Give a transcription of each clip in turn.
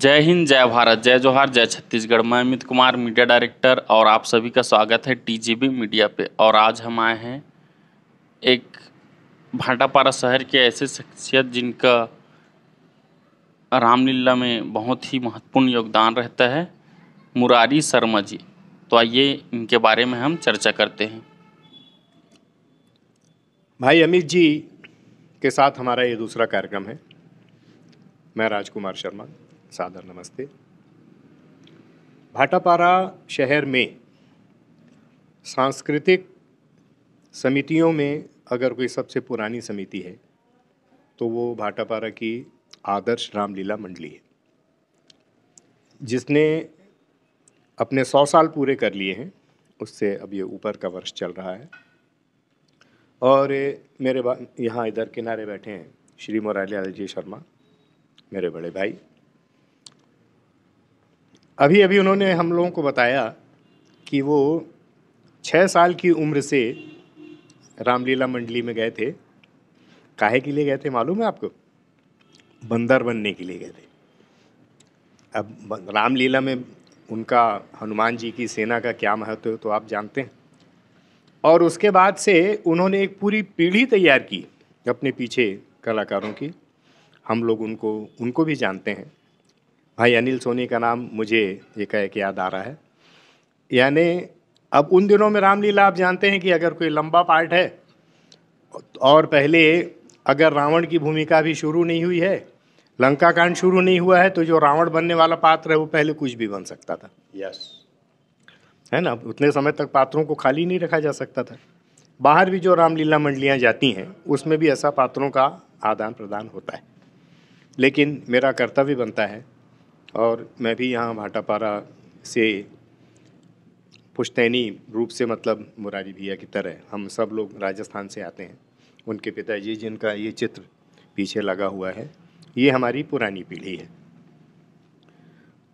जय हिंद, जय भारत, जय जोहार, जय छत्तीसगढ़। मैं अमित कुमार, मीडिया डायरेक्टर, और आप सभी का स्वागत है टीजीबी मीडिया पे। और आज हम आए हैं एक भाटापारा शहर के ऐसे शख्सियत जिनका रामलीला में बहुत ही महत्वपूर्ण योगदान रहता है, मुरारी शर्मा जी। तो आइए इनके बारे में हम चर्चा करते हैं। भाई अमित जी के साथ हमारा ये दूसरा कार्यक्रम है। मैं राजकुमार शर्मा, सादर नमस्ते। भाटापारा शहर में सांस्कृतिक समितियों में अगर कोई सबसे पुरानी समिति है तो वो भाटापारा की आदर्श रामलीला मंडली है, जिसने अपने 100 साल पूरे कर लिए हैं। उससे अब ये ऊपर का वर्ष चल रहा है। और मेरे यहाँ इधर किनारे बैठे हैं श्री मुरारी लाल जी शर्मा, मेरे बड़े भाई। अभी अभी उन्होंने हम लोगों को बताया कि वो 6 साल की उम्र से रामलीला मंडली में गए थे। काहे के लिए गए थे मालूम है आपको? बंदर बनने के लिए गए थे। अब रामलीला में उनका हनुमान जी की सेना का क्या महत्व है तो आप जानते हैं। और उसके बाद से उन्होंने एक पूरी पीढ़ी तैयार की अपने पीछे कलाकारों की। हम लोग उनको भी जानते हैं। भाई अनिल सोनी का नाम मुझे एकाएक याद आ रहा है। यानी अब उन दिनों में रामलीला आप जानते हैं कि अगर कोई लंबा पार्ट है और पहले अगर रावण की भूमिका भी शुरू नहीं हुई है, लंका कांड शुरू नहीं हुआ है, तो जो रावण बनने वाला पात्र है वो पहले कुछ भी बन सकता था। यस, है ना। उतने समय तक पात्रों को खाली नहीं रखा जा सकता था। बाहर भी जो रामलीला मंडलियाँ जाती हैं उसमें भी ऐसा पात्रों का आदान प्रदान होता है। लेकिन मेरा कर्तव्य बनता है, और मैं भी यहाँ भाटापारा से पुश्तैनी रूप से, मतलब मुरारी भैया की तरह हम सब लोग राजस्थान से आते हैं। उनके पिताजी जिनका ये चित्र पीछे लगा हुआ है, ये हमारी पुरानी पीढ़ी है।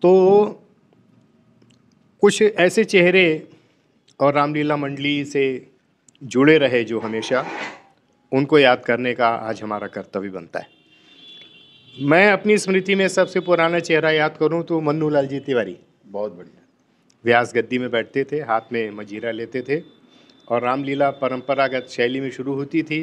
तो कुछ ऐसे चेहरे और रामलीला मंडली से जुड़े रहे जो हमेशा, उनको याद करने का आज हमारा कर्तव्य बनता है। मैं अपनी स्मृति में सबसे पुराना चेहरा याद करूं तो मन्नू लाल जी तिवारी। बहुत बढ़िया। व्यास गद्दी में बैठते थे, हाथ में मजीरा लेते थे, और रामलीला परंपरागत शैली में शुरू होती थी।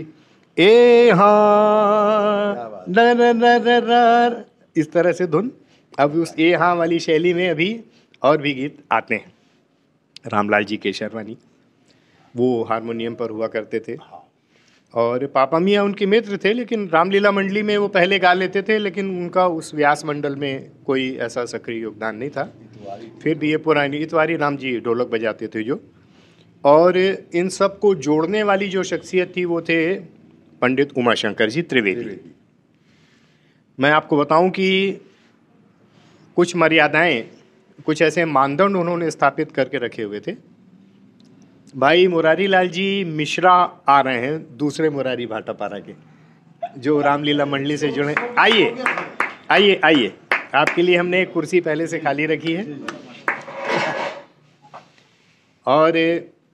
ए हाँ दर इस तरह से धुन। अब उस ए हाँ वाली शैली में अभी और भी गीत आते हैं। रामलाल जी केशरवानी वो हारमोनियम पर हुआ करते थे, और पापा मियाँ उनके मित्र थे। लेकिन रामलीला मंडली में वो पहले गा लेते थे, लेकिन उनका उस व्यास मंडल में कोई ऐसा सक्रिय योगदान नहीं था। फिर भी ये पुरानी इतवारी राम जी ढोलक बजाते थे जो। और इन सब को जोड़ने वाली जो शख्सियत थी वो थे पंडित उमाशंकर जी त्रिवेदी। मैं आपको बताऊं कि कुछ मर्यादाएं, कुछ ऐसे मानदंड उन्होंने स्थापित करके रखे हुए थे। भाई मुरारी लाल जी मिश्रा आ रहे हैं, दूसरे मुरारी भाटापारा के, जो रामलीला मंडली से जुड़े। आइए आइए आइए, आपके लिए हमने एक कुर्सी पहले से खाली रखी है। और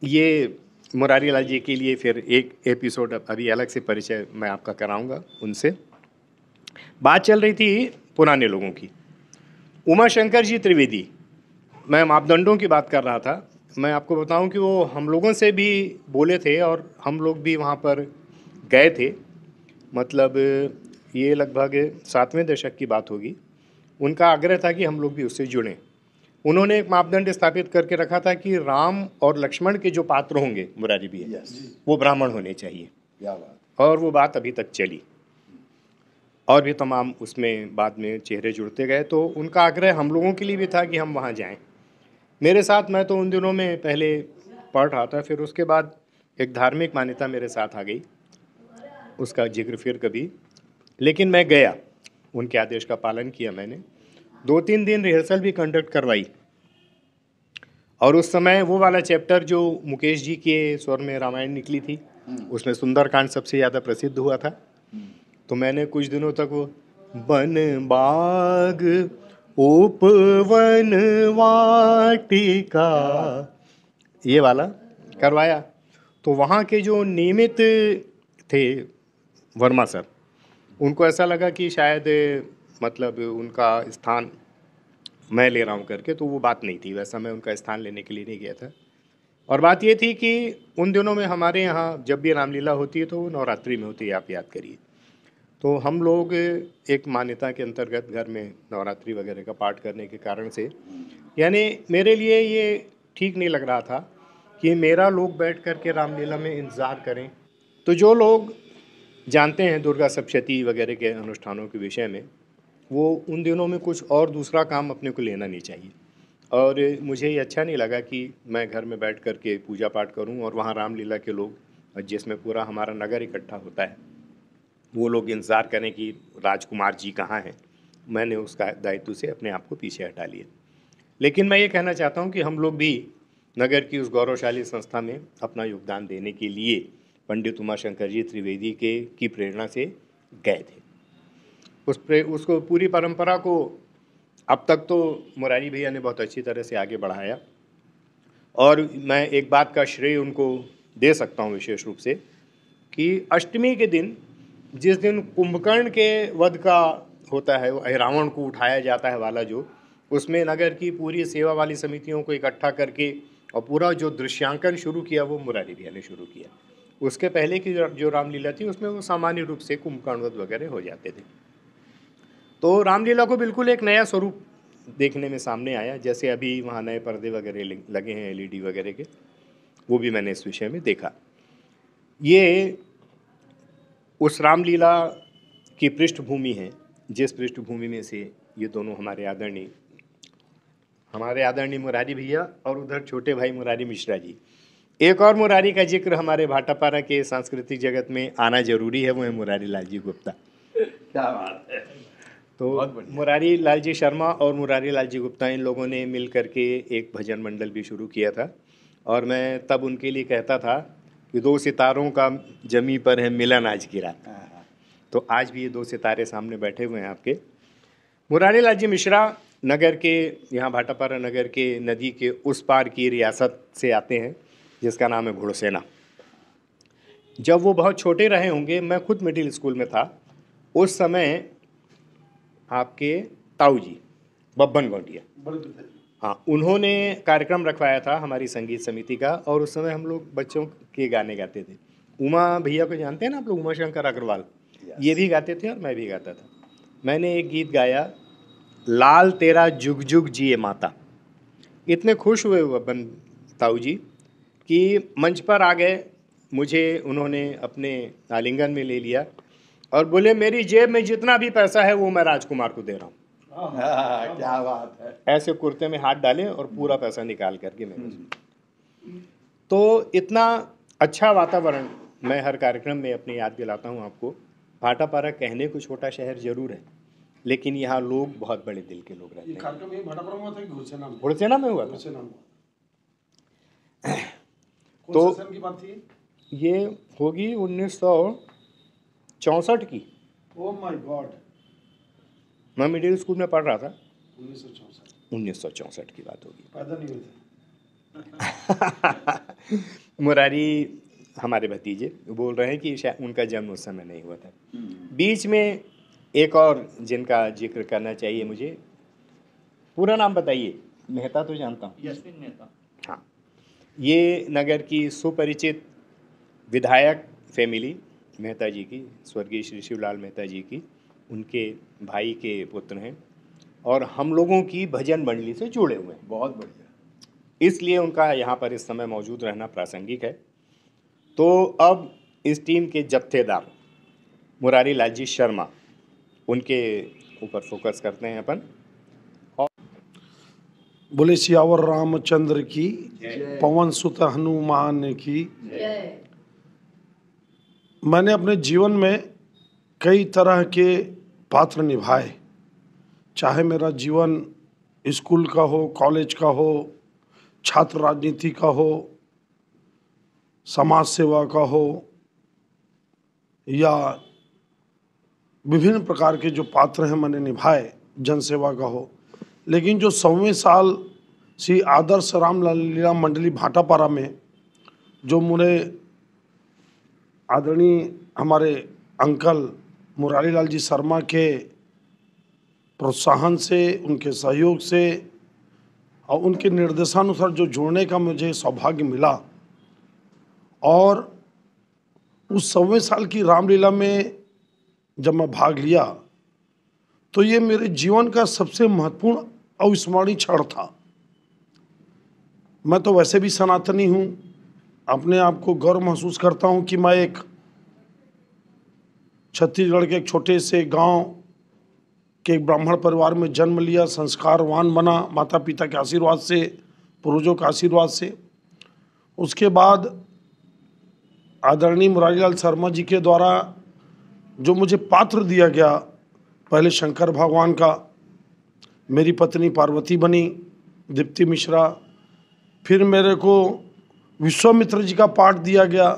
ये मुरारी लाल जी के लिए फिर एक एपिसोड अभी अलग से परिचय मैं आपका कराऊंगा उनसे। बात चल रही थी पुराने लोगों की। उमाशंकर जी त्रिवेदी, मैं मापदंडों की बात कर रहा था। मैं आपको बताऊं कि वो हम लोगों से भी बोले थे और हम लोग भी वहाँ पर गए थे। मतलब ये लगभग 7वें दशक की बात होगी। उनका आग्रह था कि हम लोग भी उससे जुड़ें। उन्होंने एक मापदंड स्थापित करके रखा था कि राम और लक्ष्मण के जो पात्र होंगे मुरारी भी, वो ब्राह्मण होने चाहिए। क्या बात। और वो बात अभी तक चली, और भी तमाम उसमें बाद में चेहरे जुड़ते गए। तो उनका आग्रह हम लोगों के लिए भी था कि हम वहाँ जाएं। मेरे साथ, मैं तो उन दिनों में पहले पढ़ रहा था, फिर उसके बाद एक धार्मिक मान्यता मेरे साथ आ गई, उसका जिक्र फिर कभी। लेकिन मैं गया, उनके आदेश का पालन किया मैंने। 2-3 दिन रिहर्सल भी कंडक्ट करवाई। और उस समय वो वाला चैप्टर जो मुकेश जी के स्वर में रामायण निकली थी, उसमें सुंदरकांड सबसे ज़्यादा प्रसिद्ध हुआ था। तो मैंने कुछ दिनों तक वो बन बाग उपवन वाटिका, ये वाला करवाया। तो वहाँ के जो नियमित थे वर्मा सर, उनको ऐसा लगा कि शायद मतलब उनका स्थान मैं ले रहा हूँ करके, तो वो बात नहीं थी, वैसा मैं उनका स्थान लेने के लिए नहीं गया था। और बात ये थी कि उन दिनों में हमारे यहाँ जब भी रामलीला होती है तो वो नवरात्रि में होती है, आप याद करिए। तो हम लोग एक मान्यता के अंतर्गत घर में नवरात्रि वगैरह का पाठ करने के कारण से, यानी मेरे लिए ये ठीक नहीं लग रहा था कि मेरा लोग बैठ कर के रामलीला में इंतज़ार करें। तो जो लोग जानते हैं दुर्गा सप्तशती वगैरह के अनुष्ठानों के विषय में, वो उन दिनों में कुछ और दूसरा काम अपने को लेना नहीं चाहिए। और मुझे ये अच्छा नहीं लगा कि मैं घर में बैठ कर के पूजा पाठ करूं और वहाँ रामलीला के लोग, जिसमें पूरा हमारा नगर इकट्ठा होता है, वो लोग इंतज़ार करें कि राजकुमार जी कहाँ हैं। मैंने उसका दायित्व से अपने आप को पीछे हटा लिया। लेकिन मैं ये कहना चाहता हूँ कि हम लोग भी नगर की उस गौरवशाली संस्था में अपना योगदान देने के लिए पंडित उमाशंकर जी त्रिवेदी की प्रेरणा से गए थे। उसको पूरी परंपरा को अब तक तो मुरारी भैया ने बहुत अच्छी तरह से आगे बढ़ाया। और मैं एक बात का श्रेय उनको दे सकता हूँ विशेष रूप से, कि अष्टमी के दिन, जिस दिन कुंभकर्ण के वध का होता है, रावण को उठाया जाता है वाला, जो उसमें नगर की पूरी सेवा वाली समितियों को इकट्ठा करके और पूरा जो दृश्यांकन शुरू किया वो मुरारी भैया ने शुरू किया। उसके पहले की जो रामलीला थी उसमें वो सामान्य रूप से कुंभकर्ण वध वगैरह हो जाते थे। तो रामलीला को बिल्कुल एक नया स्वरूप देखने में सामने आया। जैसे अभी वहाँ नए पर्दे वगैरह लगे हैं एलईडी वगैरह के, वो भी मैंने इस विषय में देखा। ये उस रामलीला की पृष्ठभूमि है जिस पृष्ठभूमि में से ये दोनों हमारे आदरणीय मुरारी भैया और उधर छोटे भाई मुरारी मिश्रा जी। एक और मुरारी का जिक्र हमारे भाटापारा के सांस्कृतिक जगत में आना जरूरी है, वो है मुरारी लाल जी गुप्ता। क्या बात है। तो मुरारी लाल जी शर्मा और मुरारी लाल जी गुप्ता, इन लोगों ने मिल करके एक भजन मंडल भी शुरू किया था। और मैं तब उनके लिए कहता था कि दो सितारों का जमी पर है मिलन आज की रात। तो आज भी ये दो सितारे सामने बैठे हुए हैं आपके। मुरारी लाल जी मिश्रा नगर के, यहाँ भाटापारा नगर के नदी के उस पार की रियासत से आते हैं जिसका नाम है घुड़सेना। जब वो बहुत छोटे रहे होंगे, मैं खुद मिडिल स्कूल में था उस समय, आपके ताऊ जी बब्बन गौंडिया, हाँ, उन्होंने कार्यक्रम रखवाया था हमारी संगीत समिति का। और उस समय हम लोग बच्चों के गाने गाते थे। उमा भैया को जानते हैं ना आप लोग, उमा शंकर अग्रवाल, ये भी गाते थे और मैं भी गाता था। मैंने एक गीत गाया, लाल तेरा जुग जुग जिए माता। इतने खुश हुए बब्बन ताऊ जी कि मंच पर आ गए, मुझे उन्होंने अपने आलिंगन में ले लिया और बोले मेरी जेब में जितना भी पैसा है वो मैं राजकुमार को दे रहा हूँ। क्या बात है। ऐसे कुर्ते में हाथ डाले और पूरा पैसा निकाल करके मेरे। तो इतना अच्छा वातावरण मैं हर कार्यक्रम में अपनी याद दिलाता हूँ आपको। भाटापारा कहने को छोटा शहर जरूर है, लेकिन यहाँ लोग बहुत बड़े दिल के लोग रहते हैं। कार्यक्रम ये भाटापारा में हुआ था कि घुड़सेना में हुआ था? तो की बात थी, ये होगी 1964 की। ओह माय गॉड, मैं मिडिल स्कूल में पढ़ रहा था। 1964 की बात होगी। पैदा नहीं हुए थे। मुरारी हमारे भतीजे बोल रहे हैं कि शायद उनका जन्म उस समय नहीं हुआ था। बीच में एक और जिनका जिक्र करना चाहिए मुझे, पूरा नाम बताइए। मेहता तो जानता हूँ, यशविन मेहता। हाँ, ये नगर की सुपरिचित विधायक फैमिली मेहता जी की, स्वर्गीय श्री शिवलाल मेहता जी की, उनके भाई के पुत्र हैं और हम लोगों की भजन मंडली से जुड़े हुए हैं। बहुत बढ़िया। इसलिए उनका यहाँ पर इस समय मौजूद रहना प्रासंगिक है। तो अब इस टीम के जत्थेदार मुरारी लाल जी शर्मा, उनके ऊपर फोकस करते हैं अपन। और बोले सियावर रामचंद्र की, पवन सुत हनुमान की। मैंने अपने जीवन में कई तरह के पात्र निभाए, चाहे मेरा जीवन स्कूल का हो, कॉलेज का हो, छात्र राजनीति का हो, समाज सेवा का हो, या विभिन्न प्रकार के जो पात्र हैं मैंने निभाए, जनसेवा का हो। लेकिन जो 100वें साल श्री आदर्श रामलीला मंडली भाटापारा में जो मुझे आदरणीय हमारे अंकल मुरारी लाल जी शर्मा के प्रोत्साहन से, उनके सहयोग से और उनके निर्देशानुसार जो जुड़ने का मुझे सौभाग्य मिला, और उस 100वें साल की रामलीला में जब मैं भाग लिया तो ये मेरे जीवन का सबसे महत्वपूर्ण अविस्मरणीय क्षण था। मैं तो वैसे भी सनातनी हूँ, अपने आप को गर्व महसूस करता हूँ कि मैं एक छत्तीसगढ़ के एक छोटे से गांव के एक ब्राह्मण परिवार में जन्म लिया, संस्कारवान बना माता पिता के आशीर्वाद से, पूर्वजों के आशीर्वाद से। उसके बाद आदरणीय मुरारीलाल शर्मा जी के द्वारा जो मुझे पात्र दिया गया, पहले शंकर भगवान का, मेरी पत्नी पार्वती बनी, दीप्ति मिश्रा, फिर मेरे को विश्वामित्र जी का पाठ दिया गया,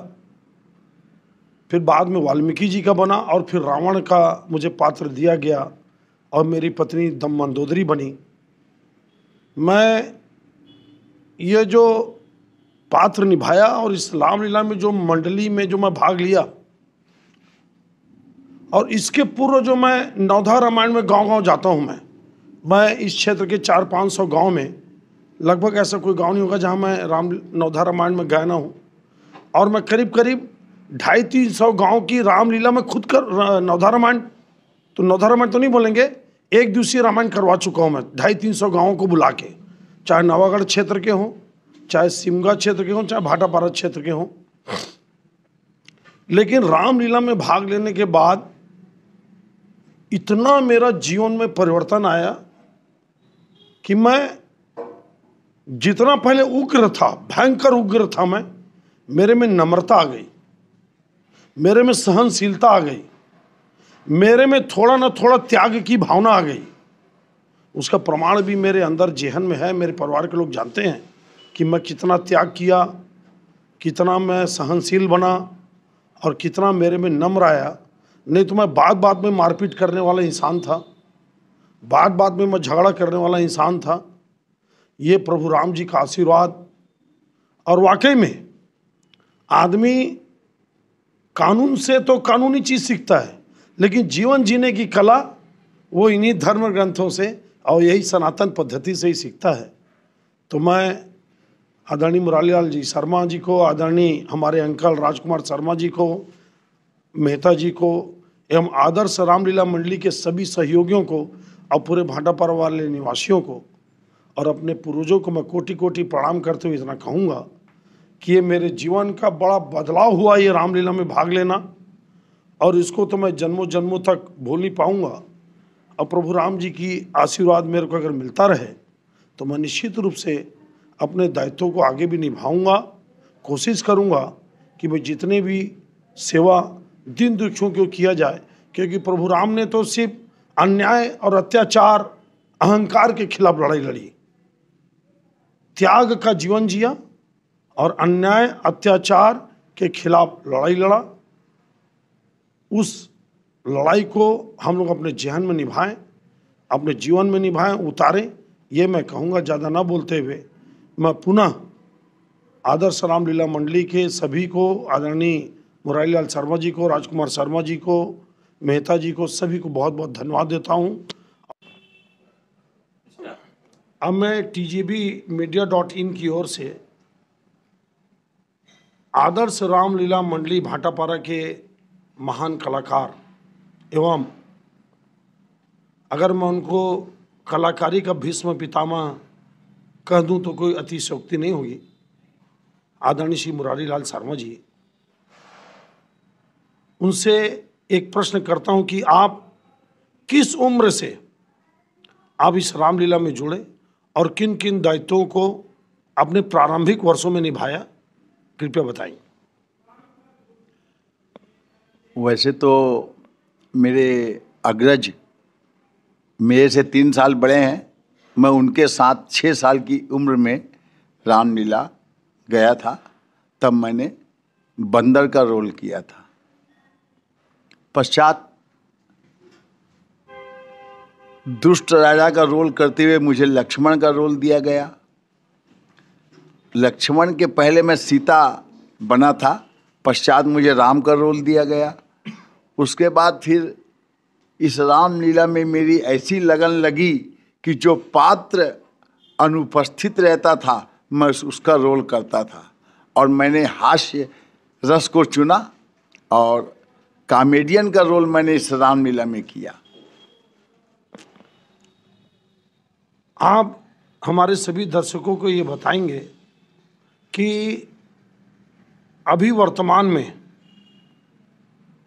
फिर बाद में वाल्मीकि जी का बना, और फिर रावण का मुझे पात्र दिया गया और मेरी पत्नी दम मंदोदरी बनी। मैं ये जो पात्र निभाया और इस रामलीला में जो मंडली में जो मैं भाग लिया, और इसके पूर्व जो मैं नवधा रामायण में गांव-गांव जाता हूं, मैं इस क्षेत्र के 400-500 गांव में, लगभग ऐसा कोई गांव नहीं होगा जहां मैं नवधा रामायण में गया ना हूं। और मैं करीब 250-300 गांव की रामलीला में खुद कर नवधा रामायण तो नहीं बोलेंगे, एक दिवसीय रामायण करवा चुका हूं मैं 250-300 गाँवों को बुला के, चाहे नवागढ़ क्षेत्र के हों, चाहे सिमगा क्षेत्र के हों, चाहे भाटापारा क्षेत्र के हों। लेकिन रामलीला में भाग लेने के बाद इतना मेरा जीवन में परिवर्तन आया कि मैं जितना पहले उग्र था, भयंकर उग्र था, मेरे में नम्रता आ गई, मेरे में सहनशीलता आ गई, मेरे में थोड़ा ना थोड़ा त्याग की भावना आ गई। उसका प्रमाण भी मेरे अंदर जेहन में है। मेरे परिवार के लोग जानते हैं कि मैं कितना त्याग किया, कितना मैं सहनशील बना और कितना मेरे में नम्र आया। नहीं तो मैं बात बात में मारपीट करने वाला इंसान था, बात बात में मैं झगड़ा करने वाला इंसान था। ये प्रभु राम जी का आशीर्वाद। और वाकई में आदमी कानून से तो कानूनी चीज़ सीखता है, लेकिन जीवन जीने की कला वो इन्हीं धर्म ग्रंथों से और यही सनातन पद्धति से ही सीखता है। तो मैं आदरणीय मुरारीलाल जी शर्मा जी को, आदरणीय हमारे अंकल राजकुमार शर्मा जी को, मेहता जी को एवं आदर्श रामलीला मंडली के सभी सहयोगियों को और पूरे भाटापारा वाले निवासियों को और अपने पूर्वजों को मैं कोटि कोटि प्रणाम करते हुए इतना कहूँगा कि ये मेरे जीवन का बड़ा बदलाव हुआ, ये रामलीला में भाग लेना, और इसको तो मैं जन्मों जन्मों तक भूल नहीं पाऊँगा। और प्रभु राम जी की आशीर्वाद मेरे को अगर मिलता रहे तो मैं निश्चित रूप से अपने दायित्वों को आगे भी निभाऊंगा। कोशिश करूंगा कि मैं जितने भी सेवा दिन दुखियों को किया जाए, क्योंकि प्रभु राम ने तो सिर्फ अन्याय और अत्याचार अहंकार के खिलाफ लड़ाई लड़ी, त्याग का जीवन जिया और अन्याय अत्याचार के खिलाफ लड़ाई लड़ा। उस लड़ाई को हम लोग अपने जेहन में निभाएं, अपने जीवन में निभाएं, उतारें। ये मैं कहूँगा। ज़्यादा ना बोलते हुए मैं पुनः आदर्श रामलीला मंडली के सभी को, आदरणीय मुरारीलाल शर्मा जी को, राजकुमार शर्मा जी को, मेहता जी को, सभी को बहुत बहुत धन्यवाद देता हूँ। अब मैं tgbmedia.in की ओर से आदर्श रामलीला मंडली भाटापारा के महान कलाकार एवं अगर मैं उनको कलाकारी का भीष्म पितामह कह दूं तो कोई अतिशयोक्ति नहीं होगी, आदरणीय श्री मुरारीलाल शर्मा जी, उनसे एक प्रश्न करता हूं कि आप किस उम्र से आप इस रामलीला में जुड़े और किन किन दायित्वों को अपने प्रारंभिक वर्षों में निभाया, कृपया बताएं। वैसे तो मेरे अग्रज मेरे से 3 साल बड़े हैं। मैं उनके साथ 6 साल की उम्र में रामलीला गया था। तब मैंने बंदर का रोल किया था। पश्चात दुष्ट राजा का रोल करते हुए मुझे लक्ष्मण का रोल दिया गया। लक्ष्मण के पहले मैं सीता बना था, पश्चात मुझे राम का रोल दिया गया। उसके बाद फिर इस रामलीला में मेरी ऐसी लगन लगी कि जो पात्र अनुपस्थित रहता था मैं उसका रोल करता था, और मैंने हास्य रस को चुना और कॉमेडियन का रोल मैंने इस रामलीला में किया। आप हमारे सभी दर्शकों को ये बताएंगे कि अभी वर्तमान में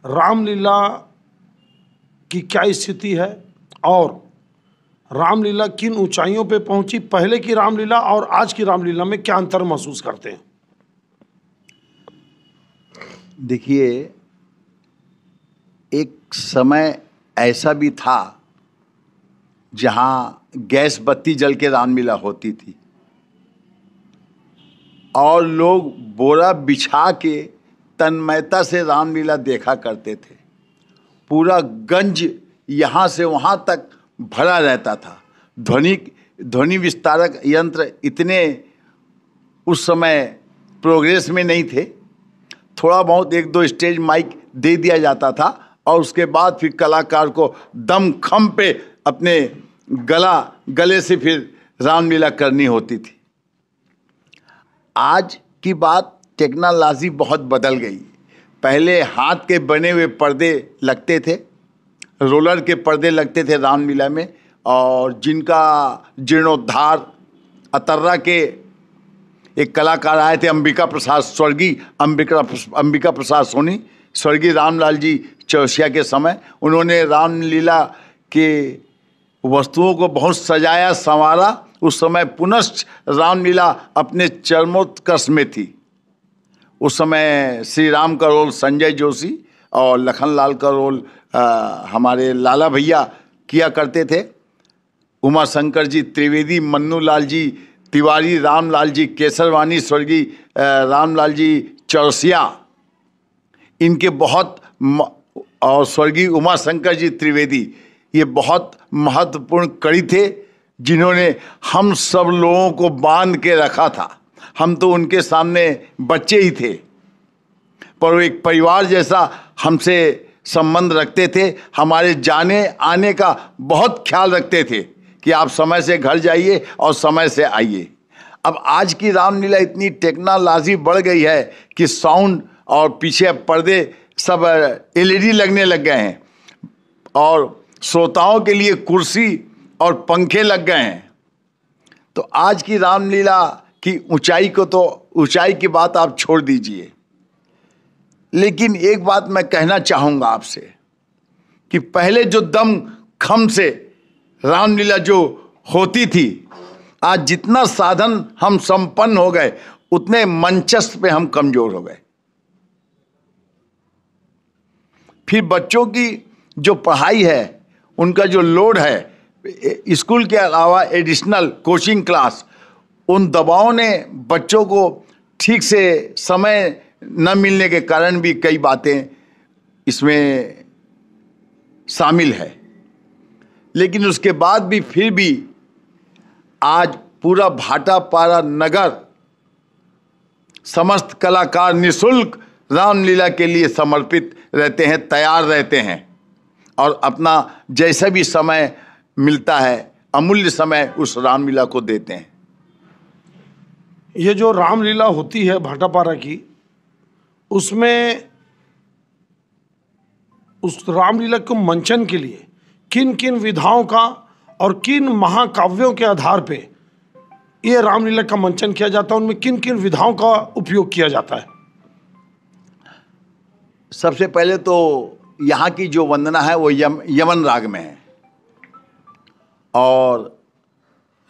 रामलीला की क्या स्थिति है और रामलीला किन ऊंचाइयों पे पहुंची, पहले की रामलीला और आज की रामलीला में क्या अंतर महसूस करते हैं? देखिए, एक समय ऐसा भी था जहां गैस बत्ती जल के रामलीला होती थी और लोग बोरा बिछा के तन्मयता से रामलीला देखा करते थे। पूरा गंज यहाँ से वहाँ तक भरा रहता था। ध्वनि विस्तारक यंत्र इतने उस समय प्रोग्रेस में नहीं थे। थोड़ा बहुत एक दो स्टेज माइक दे दिया जाता था और उसके बाद फिर कलाकार को दम खम पे अपने गले से फिर रामलीला करनी होती थी। आज की बात, टेक्नोलॉजी बहुत बदल गई। पहले हाथ के बने हुए पर्दे लगते थे, रोलर के पर्दे लगते थे रामलीला में, और जिनका जीर्णोद्धार अतर्रा के एक कलाकार आए थे, अंबिका प्रसाद, स्वर्गीय अंबिका प्रसाद सोनी, स्वर्गीय रामलाल जी चौरसिया के समय उन्होंने रामलीला के वस्तुओं को बहुत सजाया संवारा। उस समय पुनश्च रामलीला अपने चरमोत्कर्ष में थी। उस समय श्री राम का रोल संजय जोशी और लखनलाल का रोल हमारे लाला भैया किया करते थे। उमा शंकर जी त्रिवेदी, मन्नू लाल जी तिवारी, रामलाल जी केसरवानी, स्वर्गीय रामलाल जी चौरसिया, इनके बहुत, और स्वर्गीय उमा शंकर जी त्रिवेदी, ये बहुत महत्वपूर्ण कड़ी थे जिन्होंने हम सब लोगों को बांध के रखा था। हम तो उनके सामने बच्चे ही थे, पर वो एक परिवार जैसा हमसे संबंध रखते थे। हमारे जाने आने का बहुत ख्याल रखते थे कि आप समय से घर जाइए और समय से आइए। अब आज की रामलीला इतनी टेक्नोलॉजी बढ़ गई है कि साउंड और पीछे पर्दे सब एलईडी लगने लग गए हैं और श्रोताओं के लिए कुर्सी और पंखे लग गए हैं। तो आज की रामलीला की ऊंचाई को, तो ऊंचाई की बात आप छोड़ दीजिए, लेकिन एक बात मैं कहना चाहूँगा आपसे कि पहले जो दम खम से रामलीला जो होती थी, आज जितना साधन हम संपन्न हो गए उतने मंचस्थ पे हम कमजोर हो गए। फिर बच्चों की जो पढ़ाई है, उनका जो लोड है, स्कूल के अलावा एडिशनल कोचिंग क्लास, उन दबावों ने बच्चों को ठीक से समय न मिलने के कारण भी कई बातें इसमें शामिल है। लेकिन उसके बाद भी फिर भी आज पूरा भाटापारा नगर, समस्त कलाकार निःशुल्क रामलीला के लिए समर्पित रहते हैं, तैयार रहते हैं और अपना जैसा भी समय मिलता है, अमूल्य समय उस रामलीला को देते हैं। ये जो रामलीला होती है भाटापारा की, उसमें उस रामलीला को मंचन के लिए किन किन विधाओं का और किन महाकाव्यों के आधार पे ये रामलीला का मंचन किया जाता है, उनमें किन किन विधाओं का उपयोग किया जाता है? सबसे पहले तो यहाँ की जो वंदना है वो यमन राग में है, और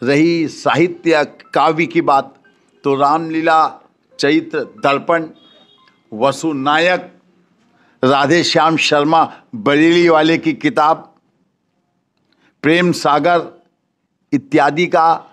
रही साहित्य काव्य की बात तो रामलीला, चैत्र दर्पण, वसु नायक, राधे श्याम शर्मा बरेली वाले की किताब, प्रेम सागर इत्यादि का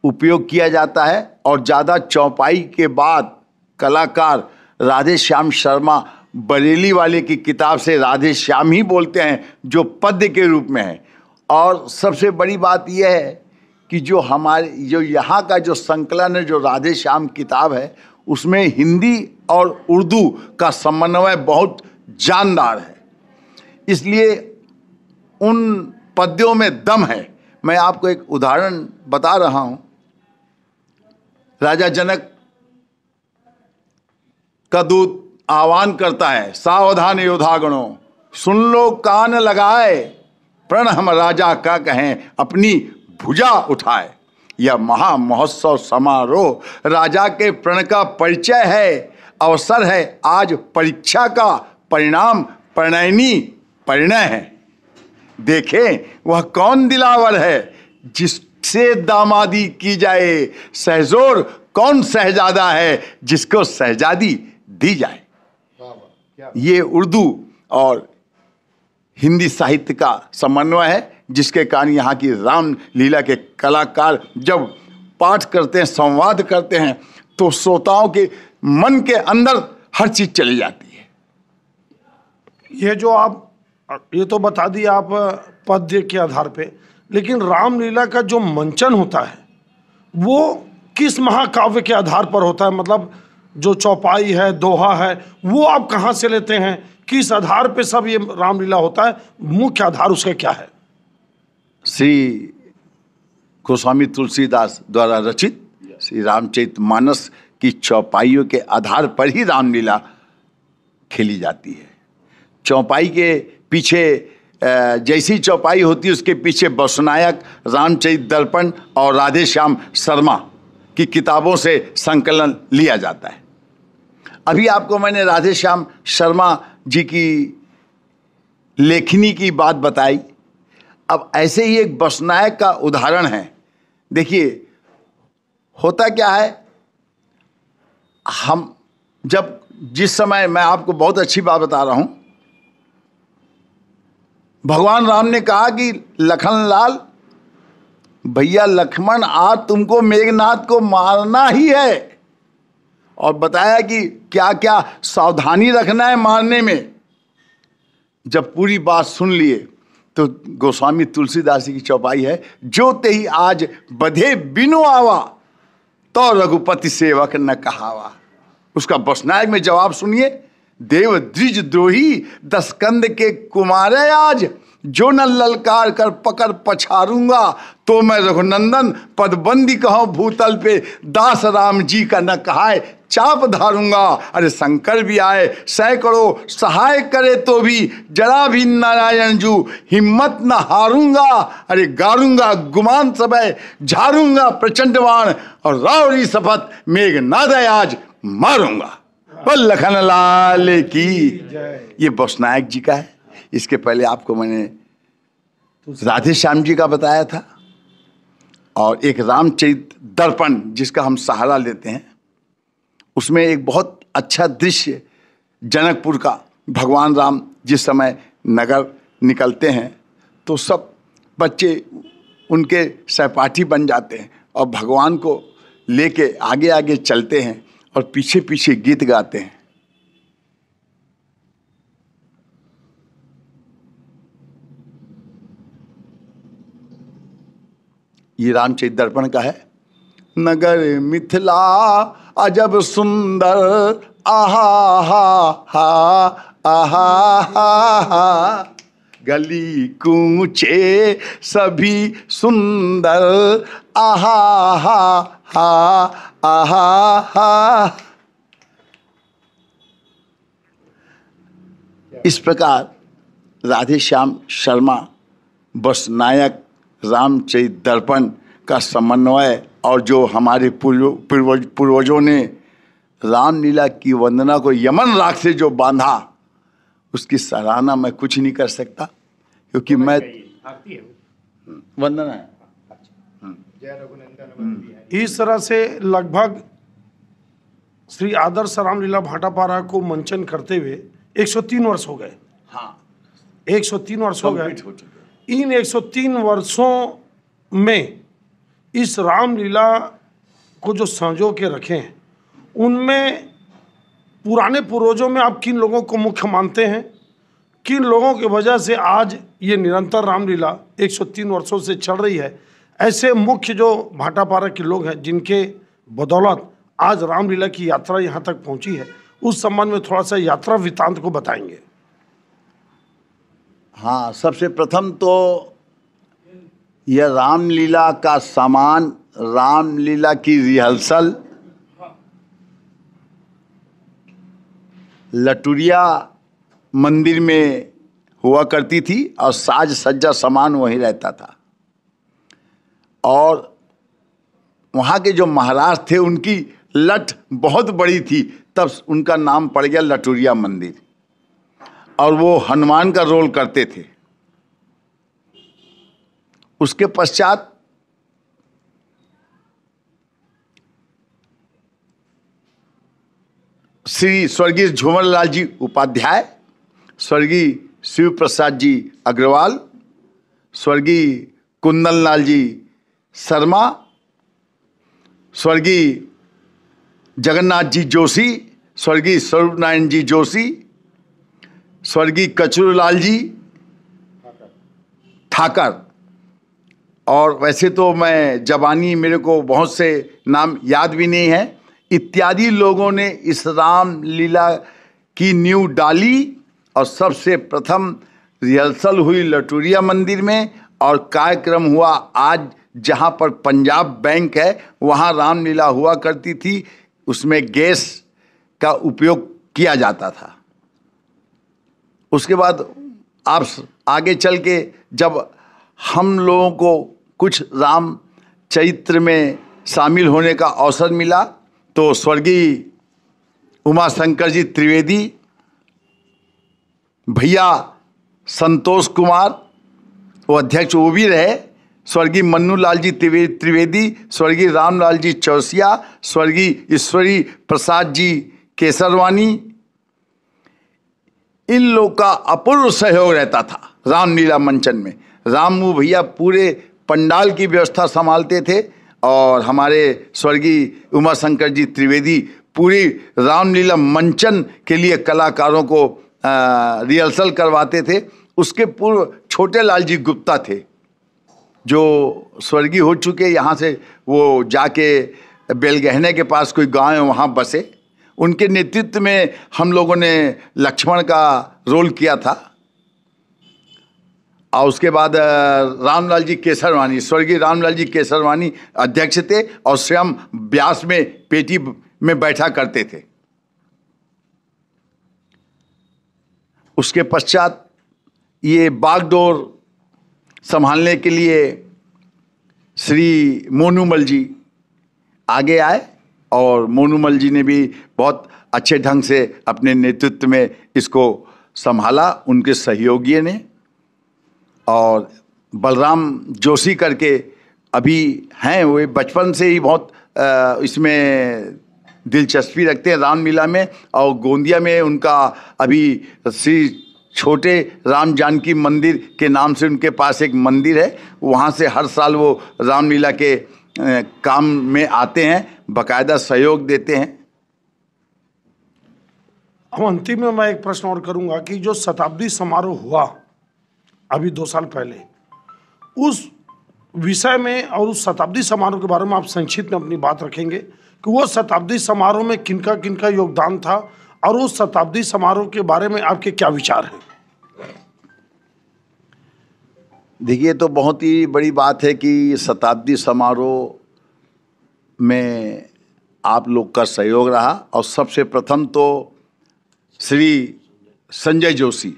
उपयोग किया जाता है। और ज़्यादा चौपाई के बाद कलाकार राधे श्याम शर्मा बरेली वाले की किताब से राधे श्याम ही बोलते हैं, जो पद्य के रूप में है। और सबसे बड़ी बात यह है कि जो यहाँ का जो संकलन है, जो राधे श्याम किताब है, उसमें हिंदी और उर्दू का समन्वय बहुत जानदार है। इसलिए उन पद्यों में दम है। मैं आपको एक उदाहरण बता रहा हूं। राजा जनक का दूत आह्वान करता है, सावधान योद्धागणों, सुन लो कान लगाए, प्रण हम राजा का कहें अपनी भुजा उठाए। यह महा महोत्सव समारोह राजा के प्रण का परिचय है, अवसर है आज परीक्षा का, परिणाम प्रणयनी परिणय है। देखें वह कौन दिलावर है जिससे दामादी की जाए, सहजोर कौन शहजादा है जिसको शहजादी दी जाए। ये उर्दू और हिंदी साहित्य का समन्वय है, जिसके कारण यहाँ की रामलीला के कलाकार जब पाठ करते हैं, संवाद करते हैं, तो श्रोताओं के मन के अंदर हर चीज चली जाती है। ये जो आप ये तो बता दिया आप पद्य के आधार पे, लेकिन रामलीला का जो मंचन होता है वो किस महाकाव्य के आधार पर होता है? मतलब जो चौपाई है, दोहा है, वो आप कहाँ से लेते हैं? किस आधार पे सब ये रामलीला होता है? मुख्य आधार उसका क्या है? श्री गोस्वामी तुलसीदास द्वारा रचित श्री रामचरितमानस की चौपाइयों के आधार पर ही रामलीला खेली जाती है। चौपाई के पीछे जैसी चौपाई होती है उसके पीछे बसनायक, रामचरित दर्पण और राधे श्याम शर्मा की किताबों से संकलन लिया जाता है। अभी आपको मैंने राधे श्याम शर्मा जी की लेखनी की बात बताई। अब ऐसे ही एक बसनायक का उदाहरण है। देखिए होता क्या है, हम जब जिस समय, मैं आपको बहुत अच्छी बात बता रहा हूं, भगवान राम ने कहा कि लखन लाल भैया लक्ष्मण आज तुमको मेघनाथ को मारना ही है, और बताया कि क्या क्या सावधानी रखना है मारने में। जब पूरी बात सुन लिए तो गोस्वामी तुलसीदास की चौपाई है, जो ते ही आज बधे बिनु आवा तो रघुपति सेवक न कहावा। उसका बसनायक में जवाब सुनिए, देव द्विज द्रोही दसकंद के कुमारे आज, जो न ललकार कर पकड़ पछारूंगा तो मैं रघुनंदन पदबंदी कहो भूतल पे, दास राम जी का न कहाए चाप धारूंगा। अरे शंकर भी आए सैकड़ों सहाय करे तो भी जरा भी नारायण जू हिम्मत न हारूंगा। अरे गारूंगा गुमान सबय झारूंगा प्रचंड बाण, और रावरी शपथ मेघनाद आज मारूंगा। लखन लाल की ये बसनायक जी का है। इसके पहले आपको मैंने राधे श्याम जी का बताया था, और एक रामचरित दर्पण जिसका हम सहारा लेते हैं, उसमें एक बहुत अच्छा दृश्य जनकपुर का, भगवान राम जिस समय नगर निकलते हैं तो सब बच्चे उनके सहपाठी बन जाते हैं और भगवान को लेके आगे आगे चलते हैं और पीछे पीछे गीत गाते हैं। ये रामचरित दर्पण का है। नगर मिथिला अजब सुंदर आहा हा हा आहा हा हा, गली कूचे सभी सुंदर आहा हा हा आहा हा। इस प्रकार राधे श्याम शर्मा बसनायक रामचरित दर्पण का समन्वय, और जो हमारे पूर्वजों ने रामलीला की वंदना को यमन राग से जो बांधा, उसकी सराहना मैं कुछ नहीं कर सकता, क्योंकि मैं वंदना है। इस तरह से लगभग श्री आदर्श रामलीला भाटापारा को मंचन करते हुए 103 वर्ष हो गए। हाँ, 103 वर्ष हो गए। इन 103 वर्षों में इस रामलीला को जो संजो के रखे हैं, उनमें पुराने पूर्वजों में आप किन लोगों को मुख्य मानते हैं? किन लोगों की वजह से आज ये निरंतर रामलीला 103 वर्षों से चल रही है? ऐसे मुख्य जो भाटापारा के लोग हैं जिनके बदौलत आज रामलीला की यात्रा यहाँ तक पहुँची है, उस संबंध में थोड़ा सा यात्रा वृत्तांत को बताएंगे। हाँ, सबसे प्रथम तो यह रामलीला का सामान, रामलीला की रिहर्सल लटुरिया मंदिर में हुआ करती थी और साज सज्जा सामान वहीं रहता था। और वहाँ के जो महाराज थे उनकी लठ बहुत बड़ी थी, तब उनका नाम पड़ गया लटुरिया मंदिर। और वो हनुमान का रोल करते थे। उसके पश्चात श्री स्वर्गीय झूमर लाल जी उपाध्याय, स्वर्गीय शिव प्रसाद जी अग्रवाल, स्वर्गीय कुंदन लाल जी शर्मा, स्वर्गीय जगन्नाथ जी जोशी, स्वर्गीय स्वरूप नारायण जी जोशी, स्वर्गीय कचरूलाल जी ठाकर। और वैसे तो मैं जबानी मेरे को बहुत से नाम याद भी नहीं है, इत्यादि लोगों ने इस रामलीला की नींव डाली। और सबसे प्रथम रिहर्सल हुई लटुरिया मंदिर में और कार्यक्रम हुआ आज जहाँ पर पंजाब बैंक है वहाँ रामलीला हुआ करती थी। उसमें गैस का उपयोग किया जाता था। उसके बाद आप आगे चल के जब हम लोगों को कुछ राम चरित्र में शामिल होने का अवसर मिला तो स्वर्गीय उमाशंकर जी त्रिवेदी, भैया संतोष कुमार वो अध्यक्ष वो भी रहे, स्वर्गीय मन्नू लाल जी त्रिवेदी, स्वर्गीय रामलाल जी चौसिया, स्वर्गीय ईश्वरी प्रसाद जी केसरवानी, इन लोग का अपूर्व सहयोग रहता था रामलीला मंचन में। रामू भैया पूरे पंडाल की व्यवस्था संभालते थे और हमारे स्वर्गीय उमाशंकर जी त्रिवेदी पूरी रामलीला मंचन के लिए कलाकारों को रिहर्सल करवाते थे। उसके पूर्व छोटे लाल जी गुप्ता थे जो स्वर्गीय हो चुके, यहाँ से वो जाके बेलगहने के पास कोई गांव है वहाँ बसे। उनके नेतृत्व में हम लोगों ने लक्ष्मण का रोल किया था। और उसके बाद रामलाल जी केसरवानी, स्वर्गीय रामलाल जी केसरवानी अध्यक्ष थे और स्वयं व्यास में पेटी में बैठा करते थे। उसके पश्चात ये बागडोर संभालने के लिए श्री मोनूमल जी आगे आए और मोनूमल जी ने भी बहुत अच्छे ढंग से अपने नेतृत्व में इसको संभाला, उनके सहयोगी ने। और बलराम जोशी करके अभी हैं, वे बचपन से ही बहुत इसमें दिलचस्पी रखते हैं रामलीला में। और गोंदिया में उनका अभी श्री छोटे राम जानकी मंदिर के नाम से उनके पास एक मंदिर है, वहाँ से हर साल वो रामलीला के काम में आते हैं, बाकायदा सहयोग देते हैं। हम अंतिम में मैं एक प्रश्न और करूंगा कि जो शताब्दी समारोह हुआ अभी 2 साल पहले, उस विषय में और उस शताब्दी समारोह के बारे में आप संक्षिप्त में अपनी बात रखेंगे कि वो शताब्दी समारोह में किनका किनका योगदान था और उस शताब्दी समारोह के बारे में आपके क्या विचार हैं? देखिए, तो बहुत ही बड़ी बात है कि शताब्दी समारोह में आप लोग का सहयोग रहा। और सबसे प्रथम तो श्री संजय जोशी,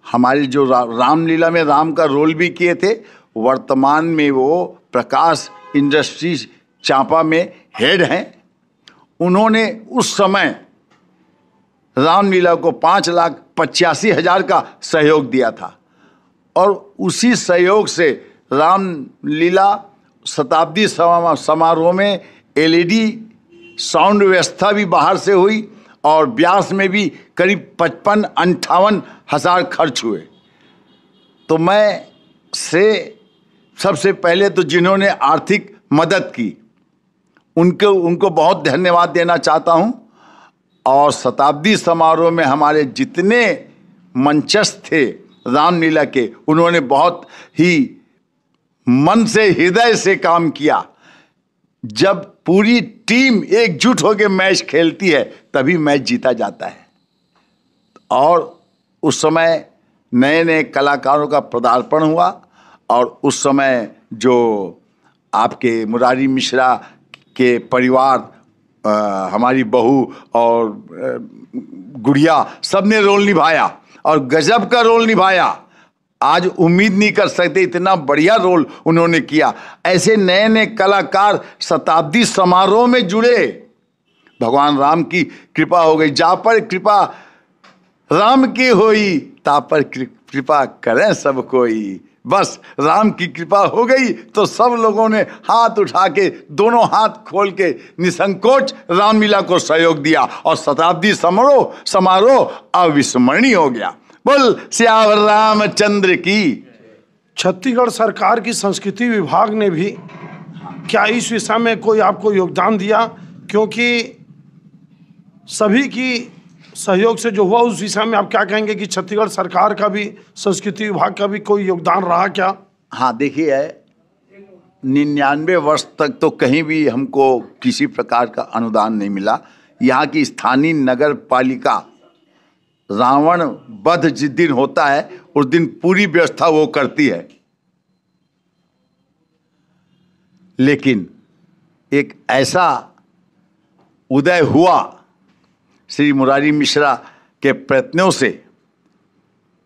हमारी जो रामलीला में राम का रोल भी किए थे, वर्तमान में वो प्रकाश इंडस्ट्रीज चांपा में हेड हैं। उन्होंने उस समय रामलीला को 5,85,000 का सहयोग दिया था और उसी सहयोग से रामलीला शताब्दी समारोह में LED साउंड व्यवस्था भी बाहर से हुई और ब्यास में भी करीब 55-58 हज़ार खर्च हुए। तो मैं सबसे पहले तो जिन्होंने आर्थिक मदद की उनको बहुत धन्यवाद देना चाहता हूं। और शताब्दी समारोह में हमारे जितने मंचस्थ थे रामलीला के, उन्होंने बहुत ही मन से हृदय से काम किया। जब पूरी टीम एकजुट होकर मैच खेलती है तभी मैच जीता जाता है। और उस समय नए नए कलाकारों का पदार्पण हुआ और उस समय जो आपके मुरारी मिश्रा के परिवार, हमारी बहू और गुड़िया, सबने रोल निभाया और गजब का रोल निभाया। आज उम्मीद नहीं कर सकते इतना बढ़िया रोल उन्होंने किया। ऐसे नए नए कलाकार शताब्दी समारोह में जुड़े। भगवान राम की कृपा हो गई। जा पर कृपा राम की होई, ता पर कृपा करें सब कोई। बस राम की कृपा हो गई तो सब लोगों ने हाथ उठा के, दोनों हाथ खोल के निसंकोच रामलीला को सहयोग दिया और शताब्दी समारोह अविस्मरणीय हो गया। बोल सियावर रामचंद्र की। छत्तीसगढ़ सरकार की संस्कृति विभाग ने भी क्या इस विषय में कोई आपको योगदान दिया? क्योंकि सभी की सहयोग से जो हुआ, उस विषय में आप क्या कहेंगे कि छत्तीसगढ़ सरकार का भी, संस्कृति विभाग का भी कोई योगदान रहा क्या? हाँ, देखिए 99 वर्ष तक तो कहीं भी हमको किसी प्रकार का अनुदान नहीं मिला। यहाँ की स्थानीय नगर पालिका रावण वध जिस दिन होता है उस दिन पूरी व्यवस्था वो करती है। लेकिन एक ऐसा उदय हुआ श्री मुरारी मिश्रा के प्रयत्नों से,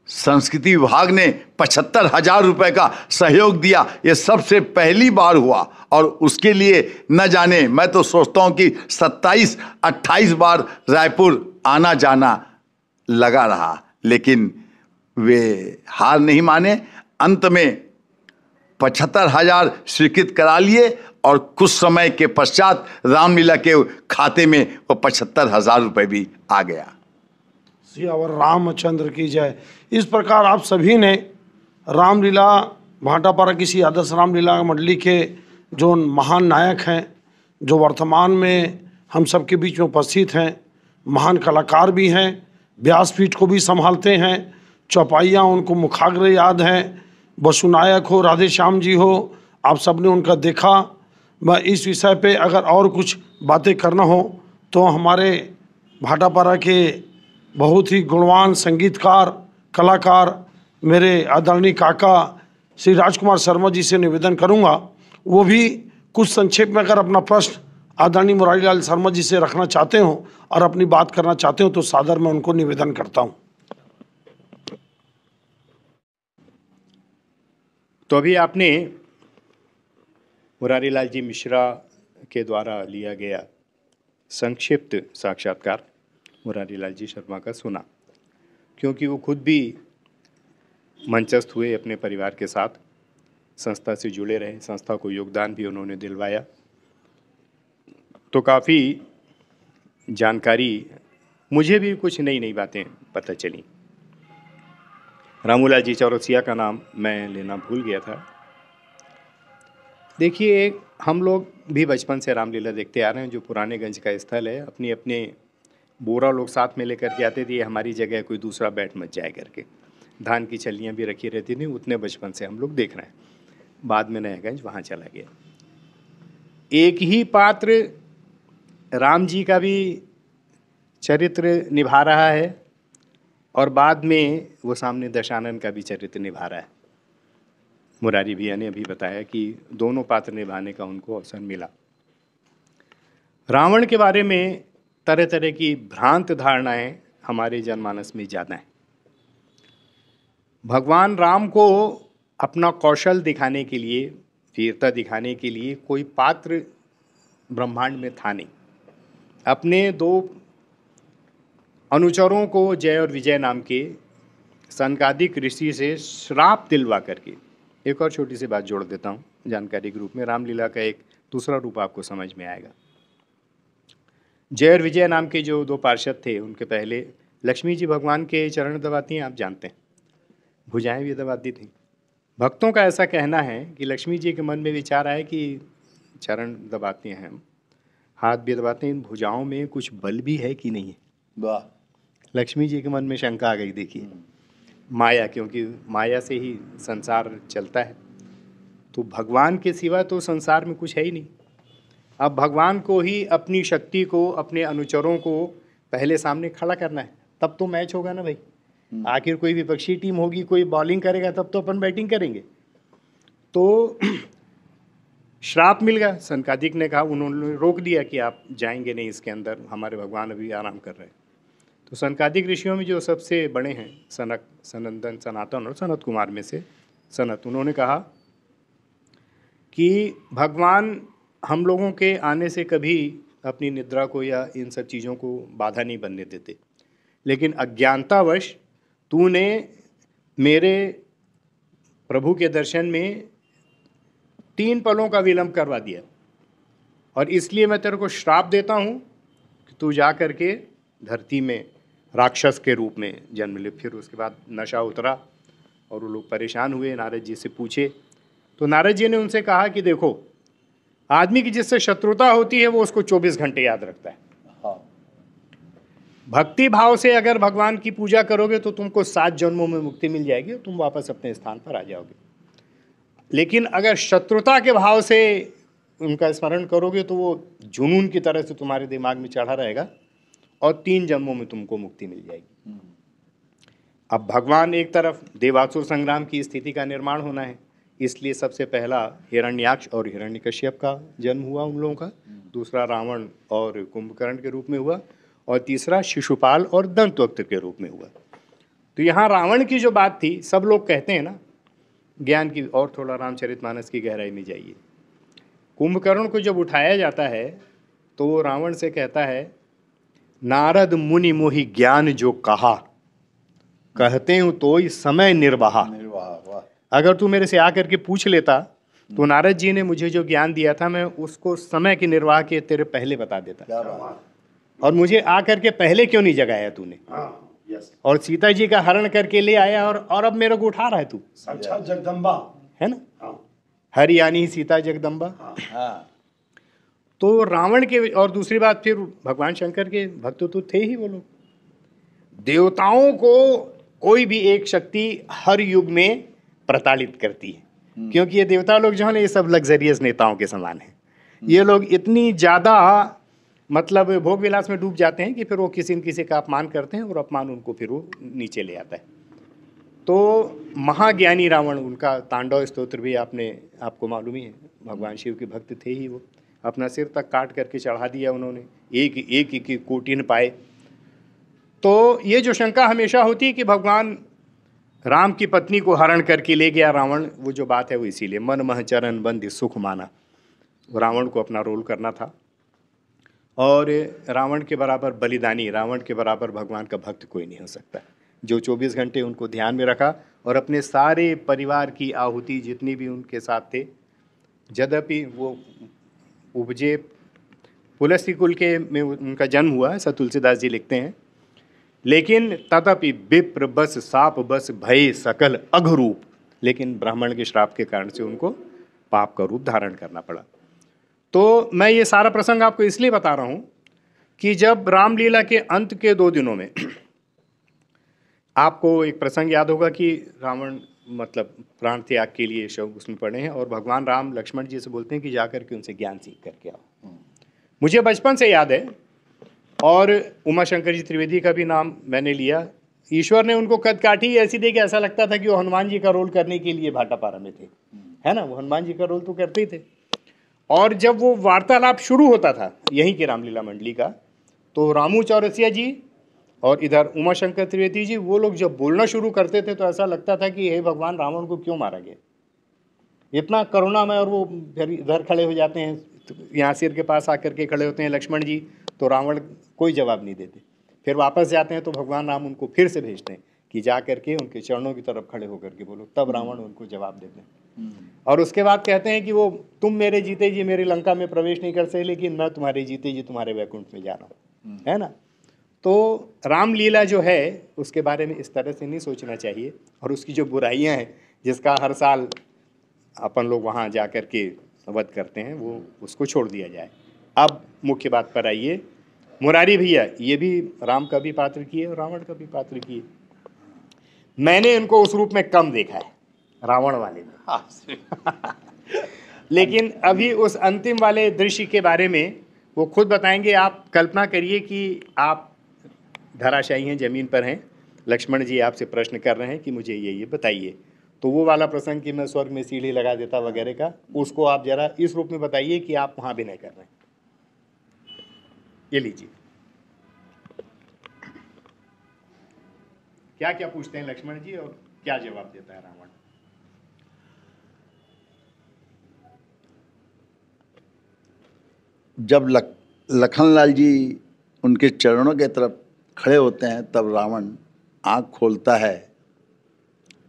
संस्कृति विभाग ने 75,000 रुपए का सहयोग दिया। ये सबसे पहली बार हुआ और उसके लिए न जाने, मैं तो सोचता हूं कि 27-28 बार रायपुर आना जाना लगा रहा, लेकिन वे हार नहीं माने। अंत में 75,000 स्वीकृत करा लिए और कुछ समय के पश्चात रामलीला के खाते में वो 75,000 रुपए भी आ गया। सियावर रामचंद्र की जय। इस प्रकार आप सभी ने रामलीला, भाटापारा किसी आदर्श रामलीला मंडली के जो महान नायक हैं, जो वर्तमान में हम सबके बीच में उपस्थित हैं, महान कलाकार भी हैं, व्यासपीठ को भी संभालते हैं, चौपाइयाँ उनको मुखाग्र याद हैं, बसुनायक हो, राधे श्याम जी हो, आप सबने उनका देखा। मैं इस विषय पे अगर और कुछ बातें करना हो तो हमारे भाटापारा के बहुत ही गुणवान संगीतकार, कलाकार, मेरे आदरणीय काका श्री राजकुमार शर्मा जी से निवेदन करूंगा, वो भी कुछ संक्षेप में अगर अपना प्रश्न आदरणीय मुरारी लाल शर्मा जी से रखना चाहते हो और अपनी बात करना चाहते हो तो सादर मैं उनको निवेदन करता हूं। तो अभी आपने मुरारी लाल जी मिश्रा के द्वारा लिया गया संक्षिप्त साक्षात्कार मुरारी लाल जी शर्मा का सुना, क्योंकि वो खुद भी मंचस्थ हुए अपने परिवार के साथ, संस्था से जुड़े रहे, संस्था को योगदान भी उन्होंने दिलवाया। तो काफ़ी जानकारी, मुझे भी कुछ नई नई बातें पता चली। रामूलाल जी चौरसिया का नाम मैं लेना भूल गया था। देखिए, हम लोग भी बचपन से रामलीला देखते आ रहे हैं। जो पुराने गंज का स्थल है, अपने अपने बोरा लोग साथ में लेकर के आते थे, ये हमारी जगह कोई दूसरा बैठ मत जाए करके। धान की छल्लियाँ भी रखी रहती थी, उतने बचपन से हम लोग देख रहे हैं। बाद में नयागंज वहाँ चला गया। एक ही पात्र राम जी का भी चरित्र निभा रहा है और बाद में वो सामने दशानन का भी चरित्र निभा रहा है। मुरारी भैया ने अभी बताया कि दोनों पात्र निभाने का उनको अवसर मिला। रावण के बारे में तरह तरह की भ्रांत धारणाएं हमारे जनमानस में ज़्यादा हैं। भगवान राम को अपना कौशल दिखाने के लिए, वीरता दिखाने के लिए कोई पात्र ब्रह्मांड में था नहीं। अपने दो अनुचरों को, जय और विजय नाम के सनकादिक ऋषि से श्राप दिलवा करके, एक और छोटी सी बात जोड़ देता हूँ जानकारी के रूप में, रामलीला का एक दूसरा रूप आपको समझ में आएगा। जय और विजय नाम के जो दो पार्षद थे, उनके पहले लक्ष्मी जी भगवान के चरण दबाती हैं, आप जानते हैं, भुजाएं भी दबाती थी। भक्तों का ऐसा कहना है कि लक्ष्मी जी के मन में विचार आया कि चरण दबाते हैं हम, हाथ भी दबाते हैं, इन भुजाओं में कुछ बल भी है कि नहीं है। वाह, लक्ष्मी जी के मन में शंका आ गई। देखिए, माया, क्योंकि माया से ही संसार चलता है, तो भगवान के सिवा तो संसार में कुछ है ही नहीं। अब भगवान को ही अपनी शक्ति को, अपने अनुचरों को पहले सामने खड़ा करना है, तब तो मैच होगा ना भाई। आखिर कोई विपक्षी टीम होगी, कोई बॉलिंग करेगा तब तो अपन बैटिंग करेंगे। तो श्राप मिल गया। सनकादिक ने कहा, उन्होंने रोक दिया कि आप जाएंगे नहीं इसके अंदर, हमारे भगवान अभी आराम कर रहे हैं। तो सनकादिक ऋषियों में जो सबसे बड़े हैं, सनक, सनंदन, सनातन और सनत कुमार में से सनत, उन्होंने कहा कि भगवान हम लोगों के आने से कभी अपनी निद्रा को या इन सब चीज़ों को बाधा नहीं बनने देते, लेकिन अज्ञानतावश तूने मेरे प्रभु के दर्शन में 3 पलों का विलंब करवा दिया, और इसलिए मैं तेरे को श्राप देता हूँ कि तू जा कर के धरती में राक्षस के रूप में जन्म ले। फिर उसके बाद नशा उतरा और वो लोग परेशान हुए, नारद जी से पूछे। तो नारद जी ने उनसे कहा कि देखो, आदमी की जिससे शत्रुता होती है वो उसको 24 घंटे याद रखता है। भक्ति भाव से अगर भगवान की पूजा करोगे तो तुमको 7 जन्मों में मुक्ति मिल जाएगी और तुम वापस अपने स्थान पर आ जाओगे। लेकिन अगर शत्रुता के भाव से उनका स्मरण करोगे तो वो जुनून की तरह से तुम्हारे दिमाग में चढ़ा रहेगा और 3 जन्मों में तुमको मुक्ति मिल जाएगी। अब भगवान एक तरफ देवासुर संग्राम की स्थिति का निर्माण होना है, इसलिए सबसे पहला हिरण्याक्ष और हिरण्यकश्यप का जन्म हुआ उन लोगों का, दूसरा रावण और कुंभकर्ण के रूप में हुआ, और तीसरा शिशुपाल और दंतवक्त्र के रूप में हुआ। तो यहाँ रावण की जो बात थी, सब लोग कहते हैं ना, ज्ञान की और थोड़ा रामचरितमानस की गहराई में जाइए। कुंभकर्ण को जब उठाया जाता है तो वो रावण से कहता है, नारद मुनि मोहि ज्ञान जो कहा, कहते हूँ तो समय निर्वाहा। अगर तू मेरे से आकर के पूछ लेता तो नारद जी ने मुझे जो ज्ञान दिया था मैं उसको समय के निर्वाह के तेरे पहले बता देता, और मुझे आकर के पहले क्यों नहीं जगाया तूने? और सीता जी का हरण करके ले आया और अब मेरे को उठा रहा है तू। साक्षात जगदम्बा है ना, हरि यानी सीता जगदम्बा। तो रावण के, और दूसरी बात फिर भगवान शंकर के भक्त तो थे ही वो लोग। देवताओं को कोई भी एक शक्ति हर युग में प्रताड़ित करती है, क्योंकि ये देवता लोग जो है ना, ये सब लग्जरियस नेताओं के समान हैं। ये लोग इतनी ज़्यादा मतलब भोग विलास में डूब जाते हैं कि फिर वो किसी न किसी का अपमान करते हैं और अपमान उनको फिर वो नीचे ले आता है। तो महाज्ञानी रावण, उनका तांडव स्तोत्र भी आपको मालूम ही है, भगवान शिव के भक्त थे ही वो। अपना सिर तक काट करके चढ़ा दिया उन्होंने, एक कोटिन पाए। तो ये जो शंका हमेशा होती है कि भगवान राम की पत्नी को हरण करके ले गया रावण, वो जो बात है वो इसीलिए मन मह चरण बंदी सुख माना, रावण को अपना रोल करना था। और रावण के बराबर बलिदानी, रावण के बराबर भगवान का भक्त कोई नहीं हो सकता, जो 24 घंटे उनको ध्यान में रखा और अपने सारे परिवार की आहुति जितनी भी उनके साथ थे। यद्यपि वो उपजे पुलस्त्य कुल के में उनका जन्म हुआ, ऐसा तुलसीदास जी लिखते हैं, लेकिन तथापि विप्र बस साप बस भय सकल अघरूप, लेकिन ब्राह्मण के श्राप के कारण से उनको पाप का रूप धारण करना पड़ा। तो मैं ये सारा प्रसंग आपको इसलिए बता रहा हूँ कि जब रामलीला के अंत के 2 दिनों में आपको एक प्रसंग याद होगा कि रावण मतलब प्राण त्याग के लिए शव उसमें पड़े हैं और भगवान राम लक्ष्मण जी से बोलते हैं कि जाकर के उनसे ज्ञान सीख करके आओ। मुझे बचपन से याद है, और उमाशंकर जी त्रिवेदी का भी नाम मैंने लिया। ईश्वर ने उनको कद काठी ऐसी दी कि ऐसा लगता था कि वो हनुमान जी का रोल करने के लिए भाटापारा में थे, है ना, वो हनुमान जी का रोल तो करते ही थे। और जब वो वार्तालाप शुरू होता था यहीं के रामलीला मंडली का, तो रामू चौरसिया जी और इधर उमाशंकर त्रिवेदी जी, वो लोग जब बोलना शुरू करते थे तो ऐसा लगता था कि हे भगवान, रावण को क्यों मारा गया, इतना करुणामय। और वो फिर इधर खड़े हो जाते हैं, तो यहाँ सिर के पास आकर के खड़े होते हैं लक्ष्मण जी, तो रावण कोई जवाब नहीं देते। फिर वापस जाते हैं तो भगवान राम उनको फिर से भेजते हैं कि जा करके उनके चरणों की तरफ खड़े होकर के बोलो, तब रावण उनको जवाब देते हैं। और उसके बाद कहते हैं कि वो तुम मेरे जीते जी मेरी लंका में प्रवेश नहीं कर सके, लेकिन मैं तुम्हारे जीते जी तुम्हारे वैकुंठ में जा रहा हूँ, है ना। तो रामलीला जो है उसके बारे में इस तरह से नहीं सोचना चाहिए, और उसकी जो बुराइयां हैं जिसका हर साल अपन लोग वहाँ जा कर के वध करते हैं, वो उसको छोड़ दिया जाए। अब मुख्य बात पर आइए। मुरारी भैया ये भी राम का भी पात्र किए और रावण का भी पात्र किए। मैंने इनको उस रूप में कम देखा है, रावण वाले में लेकिन अभी उस अंतिम वाले दृश्य के बारे में वो खुद बताएंगे। आप कल्पना करिए कि आप धराशायी हैं, जमीन पर हैं, लक्ष्मण जी आपसे प्रश्न कर रहे हैं कि मुझे ये बताइए, तो वो वाला प्रसंग कि मैं स्वर्ग में सीढ़ी लगा देता वगैरह का, उसको आप जरा इस रूप में बताइए कि आप वहाँ विनय कर रहे हैं। ये लीजिए। क्या क्या पूछते हैं लक्ष्मण जी और क्या जवाब देता है रावण? जब लखनलाल जी उनके चरणों के तरफ खड़े होते हैं तब रावण आँख खोलता है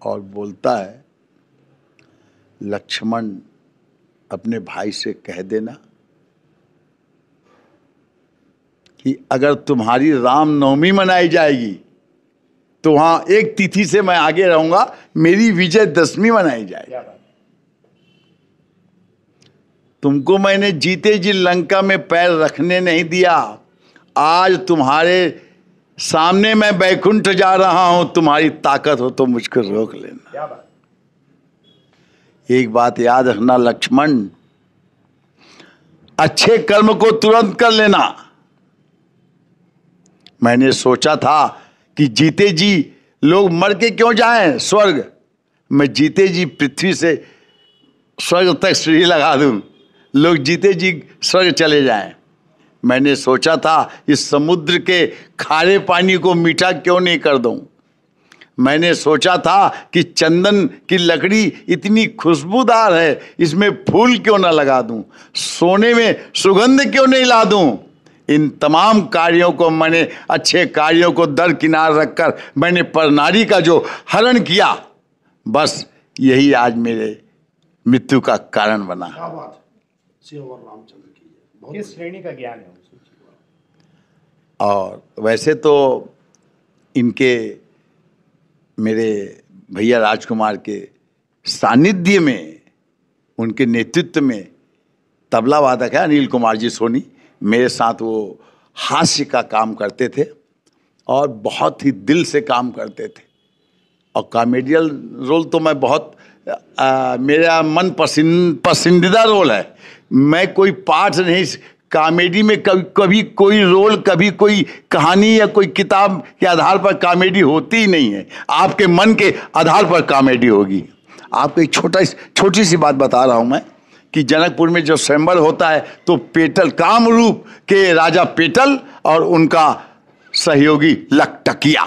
और बोलता है, लक्ष्मण अपने भाई से कह देना कि अगर तुम्हारी रामनवमी मनाई जाएगी तो वहाँ एक तिथि से मैं आगे रहूंगा, मेरी विजयदशमी मनाई जाएगी। तुमको मैंने जीते जी लंका में पैर रखने नहीं दिया, आज तुम्हारे सामने मैं बैकुंठ जा रहा हूं, तुम्हारी ताकत हो तो मुझको रोक लेना। क्या बात? एक बात याद रखना लक्ष्मण, अच्छे कर्म को तुरंत कर लेना। मैंने सोचा था कि जीते जी लोग मर के क्यों जाएं स्वर्ग, मैं जीते जी पृथ्वी से स्वर्ग तक सीढ़ी लगा दूं, लोग जीते जी स्वर्ग चले जाएं। मैंने सोचा था इस समुद्र के खारे पानी को मीठा क्यों नहीं कर दूं। मैंने सोचा था कि चंदन की लकड़ी इतनी खुशबूदार है, इसमें फूल क्यों ना लगा दूं, सोने में सुगंध क्यों नहीं ला दूं। इन तमाम कार्यों को मैंने, अच्छे कार्यों को दरकिनार रखकर मैंने परनारी का जो हरण किया, बस यही आज मेरे मृत्यु का कारण बना। क्या बात है, सियावर रामचंद्र की बहुत किस श्रेणी का ज्ञान है? और वैसे तो इनके, मेरे भैया राजकुमार के सानिध्य में, उनके नेतृत्व में तबला वादक है अनिल कुमार जी सोनी, मेरे साथ वो हास्य का काम करते थे और बहुत ही दिल से काम करते थे। और कॉमेडियल रोल तो मैं बहुत मेरा मन पसंदीदा रोल है। मैं कोई पाठ नहीं, कॉमेडी में कभी कोई रोल, कभी कोई कहानी या कोई किताब के आधार पर कॉमेडी होती ही नहीं है। आपके मन के आधार पर कॉमेडी होगी। आपको एक छोटी सी बात बता रहा हूँ मैं कि जनकपुर में जो स्वयंवर होता है तो पेटल, कामरूप के राजा पेटल और उनका सहयोगी लखटकिया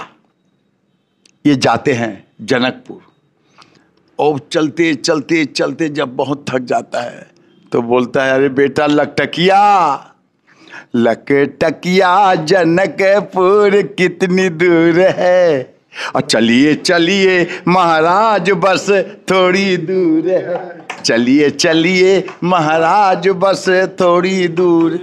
ये जाते हैं जनकपुर। और चलते चलते चलते जब बहुत थक जाता है तो बोलता है, अरे बेटा लखटकिया, लखटकिया जनकपुर कितनी दूर है, और चलिए चलिए महाराज बस थोड़ी दूर है, चलिए चलिए महाराज बस थोड़ी दूर।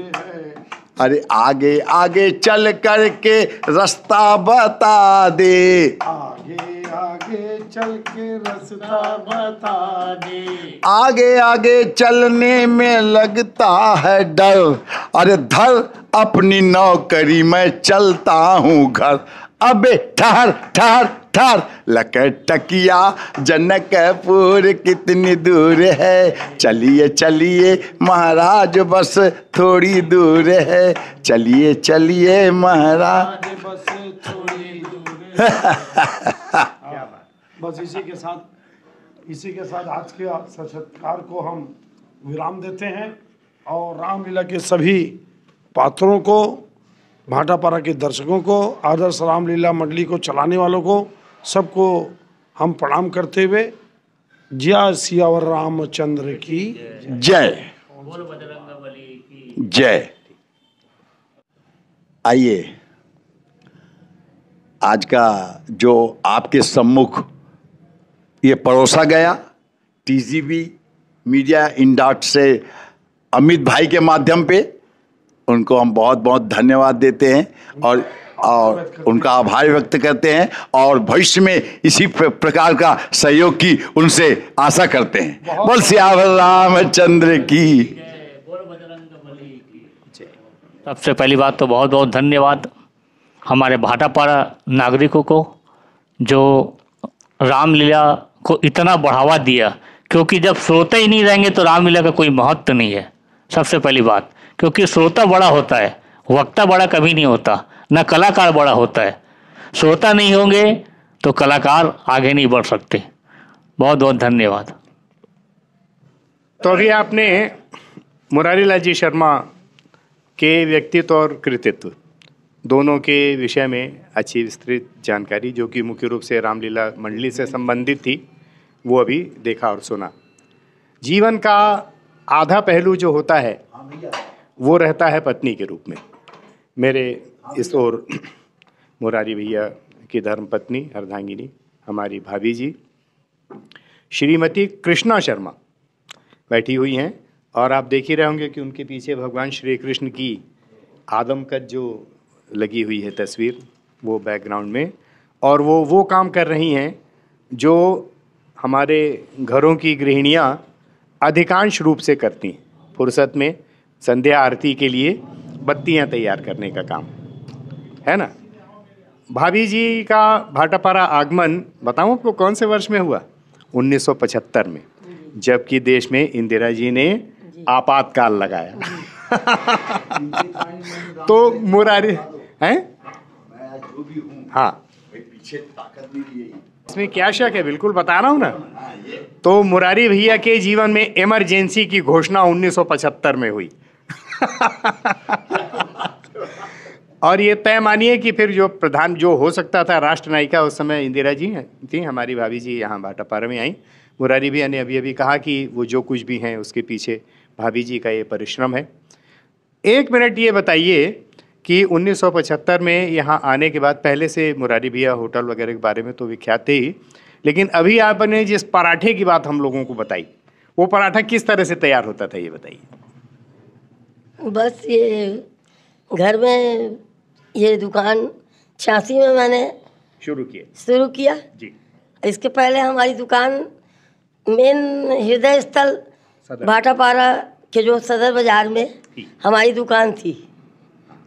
अरे आगे आगे चल करके रास्ता बता दे, आगे आगे चल के रास्ता बता दे, आगे आगे चलने में लगता है डर, अरे धर अपनी नौकरी मैं चलता हूँ घर। अबे ठहर ठहर ठहर, लखटकिया जनकपुर कितनी दूर है, चलिए चलिए महाराज बस थोड़ी दूर है, चलिए चलिए महाराज बस थोड़ी दूर है। बस इसी के साथ आज के साक्षात्कार को हम विराम देते हैं और रामलीला के सभी पात्रों को, भाटापारा के दर्शकों को, आदर्श रामलीला मंडली को चलाने वालों को, सबको हम प्रणाम करते हुए जय सियावर रामचंद्र की जय, जय। आइए, आज का जो आपके सम्मुख ये परोसा गया टीजीबी मीडिया इंडॉट से अमित भाई के माध्यम पे, उनको हम बहुत बहुत धन्यवाद देते हैं और उनका आभार व्यक्त करते हैं और भविष्य में इसी प्रकार का सहयोग की उनसे आशा करते हैं। बोल सियावर रामचंद्र की। सबसे पहली बात तो बहुत बहुत धन्यवाद हमारे भाटापारा नागरिकों को जो रामलीला को इतना बढ़ावा दिया, क्योंकि जब श्रोता ही नहीं रहेंगे तो रामलीला का कोई महत्व नहीं है। सबसे पहली बात, क्योंकि श्रोता बड़ा होता है, वक्ता बड़ा कभी नहीं होता, न कलाकार बड़ा होता है। श्रोता नहीं होंगे तो कलाकार आगे नहीं बढ़ सकते। बहुत बहुत धन्यवाद। तो अभी आपने मुरारी लाल जी शर्मा के व्यक्तित्व और कृतित्व दोनों के विषय में अच्छी विस्तृत जानकारी, जो कि मुख्य रूप से रामलीला मंडली से संबंधित थी, वो अभी देखा और सुना। जीवन का आधा पहलू जो होता है वो रहता है पत्नी के रूप में। मेरे इस ओर मुरारी भैया की धर्मपत्नी अर्धांगिनी हमारी भाभी जी श्रीमती कृष्णा शर्मा बैठी हुई हैं, और आप देख ही रहे होंगे कि उनके पीछे भगवान श्री कृष्ण की आदमकद जो लगी हुई है तस्वीर, वो बैकग्राउंड में, और वो काम कर रही हैं जो हमारे घरों की गृहिणियाँ अधिकांश रूप से करती हैं। फुर्सत में संध्या आरती के लिए बत्तियाँ तैयार करने का काम है ना। भाभी जी का भाटापारा आगमन बताऊँ आपको कौन से वर्ष में हुआ? 1975 में, जबकि देश में इंदिरा जी ने आपातकाल लगाया। तो मुरारी हैं, हाँ, पीछे ताकत नहीं रही है। इसमें क्या शक है, बिल्कुल बता रहा हूँ ना। तो मुरारी भैया के जीवन में इमरजेंसी की घोषणा 1975 में हुई। और ये तय मानिए कि फिर जो प्रधान जो हो सकता था राष्ट्रनायिका उस समय इंदिरा जी थी, हमारी भाभी जी यहाँ भाटापारा में आई। मुरारी भैया ने अभी अभी कहा कि वो जो कुछ भी हैं उसके पीछे भाभी जी का ये परिश्रम है। एक मिनट ये बताइए कि 1975 में यहाँ आने के बाद, पहले से मुरारी भैया होटल वगैरह के बारे में तो विख्यात थे ही, लेकिन अभी आपने जिस पराठे की बात हम लोगों को बताई, वो पराठा किस तरह से तैयार होता था ये बताइए। बस ये घर में ये दुकान 86 में मैंने शुरू किया जी। इसके पहले हमारी दुकान मेन हृदय स्थल भाटापारा के जो सदर बाजार में हमारी दुकान थी,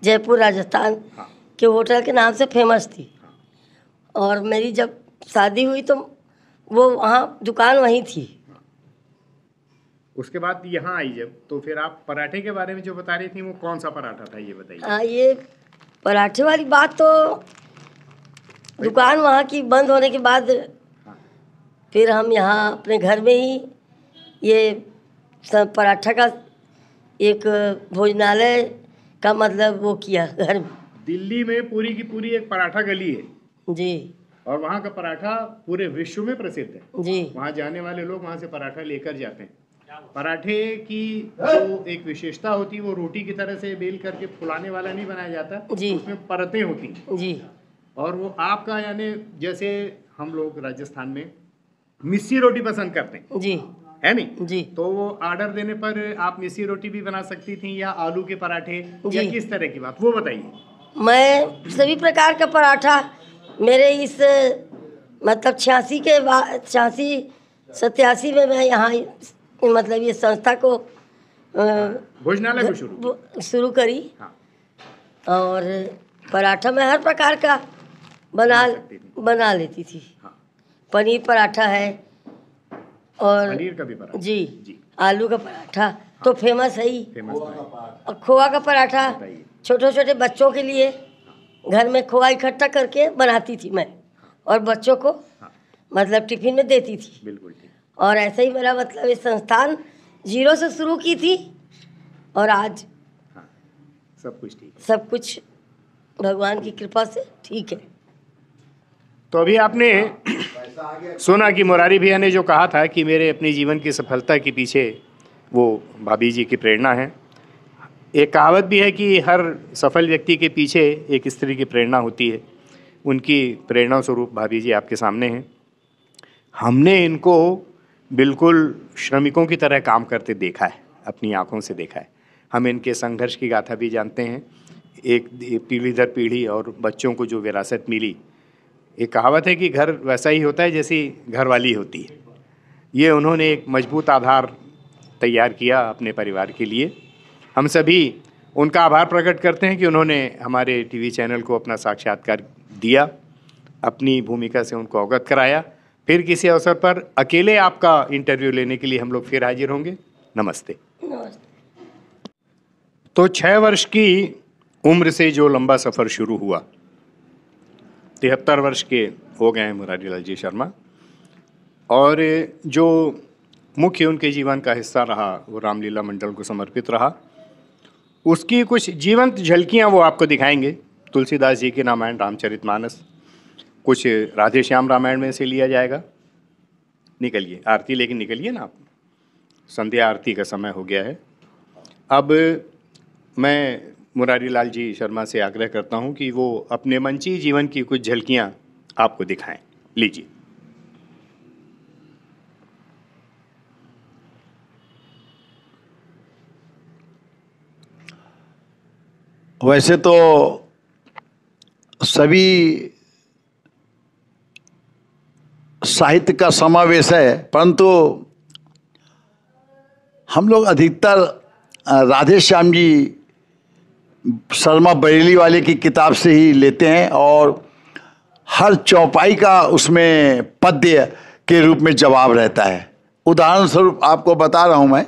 जयपुर राजस्थान के होटल के नाम से फेमस थी। और मेरी जब शादी हुई तो वो वहाँ दुकान वहीं थी। उसके बाद यहाँ आई जब, तो फिर आप पराठे के बारे में जो बता रही थी वो कौन सा पराठा था ये बताइए। हाँ, ये पराठे वाली बात तो दुकान वहाँ की बंद होने के बाद फिर हम यहाँ अपने घर में ही ये सब पराठा का एक भोजनालय का मतलब वो किया घर में। दिल्ली में पूरी की पूरी एक पराठा गली है जी, और वहाँ का पराठा पूरे विश्व में प्रसिद्ध है जी। वहाँ जाने वाले लोग वहाँ से पराठा लेकर जाते हैं। पराठे की जो एक विशेषता होती है, वो रोटी की तरह से बेल करके फुलाने वाला नहीं बनाया जाता जी, उसमें परतें होती हैं जी। और वो आपका यानी जैसे हम लोग राजस्थान में मिस्सी रोटी पसंद करते हैं जी, है नहीं जी। तो वो ऑर्डर देने पर आप मिस्सी रोटी भी बना सकती थी या आलू के पराठे या किस तरह की बात, वो बताइए। मैं सभी प्रकार का पराठा मेरे इस मतलब 86 के बाद 87 में मैं यहाँ मतलब ये संस्था को भोजनालय को शुरू करी। हाँ। और पराठा मैं हर प्रकार का बना लेती थी। हाँ। पनीर पराठा है और पनीर का भी पराठा जी, आलू का पराठा तो फेमस है ही। फेमस और खोआ का पराठा छोटे छोटे बच्चों के लिए घर में खोआ इकट्ठा करके बनाती थी मैं और बच्चों को मतलब टिफिन में देती थी। बिल्कुल ठीक। और ऐसे ही मेरा मतलब इस संस्थान 0 से शुरू की थी और आज सब कुछ ठीक है। सब कुछ भगवान की कृपा से ठीक है। तो अभी आपने सुना कि मुरारी भैया ने जो कहा था कि मेरे अपने जीवन की सफलता के पीछे वो भाभी जी की प्रेरणा है। एक कहावत भी है कि हर सफल व्यक्ति के पीछे एक स्त्री की प्रेरणा होती है। उनकी प्रेरणा स्वरूप भाभी जी आपके सामने हैं। हमने इनको बिल्कुल श्रमिकों की तरह काम करते देखा है, अपनी आंखों से देखा है। हम इनके संघर्ष की गाथा भी जानते हैं, एक पीढ़ी दर पीढ़ी, और बच्चों को जो विरासत मिली। एक कहावत है कि घर वैसा ही होता है जैसी घरवाली होती है। ये उन्होंने एक मजबूत आधार तैयार किया अपने परिवार के लिए। हम सभी उनका आभार प्रकट करते हैं कि उन्होंने हमारे टीवी चैनल को अपना साक्षात्कार दिया, अपनी भूमिका से उनको अवगत कराया। फिर किसी अवसर पर अकेले आपका इंटरव्यू लेने के लिए हम लोग फिर हाजिर होंगे। नमस्ते। तो 6 वर्ष की उम्र से जो लंबा सफ़र शुरू हुआ, 73 वर्ष के हो गए हैं मुरारी लाल जी शर्मा। और जो मुख्य उनके जीवन का हिस्सा रहा वो रामलीला मंडल को समर्पित रहा। उसकी कुछ जीवंत झलकियाँ वो आपको दिखाएंगे। तुलसीदास जी की रामायण रामचरितमानस, कुछ राधे श्याम रामायण में से लिया जाएगा। निकलिए आरती, लेकिन निकलिए ना आप, संध्या आरती का समय हो गया है। अब मैं मुरारी लाल जी शर्मा से आग्रह करता हूं कि वो अपने मंची जीवन की कुछ झलकियां आपको दिखाएं। लीजिए। वैसे तो सभी साहित्य का समावेश है, परंतु हम लोग अधिकतर राधे श्याम जी शर्मा बरेली वाले की किताब से ही लेते हैं और हर चौपाई का उसमें पद्य के रूप में जवाब रहता है। उदाहरण स्वरूप आपको बता रहा हूं मैं।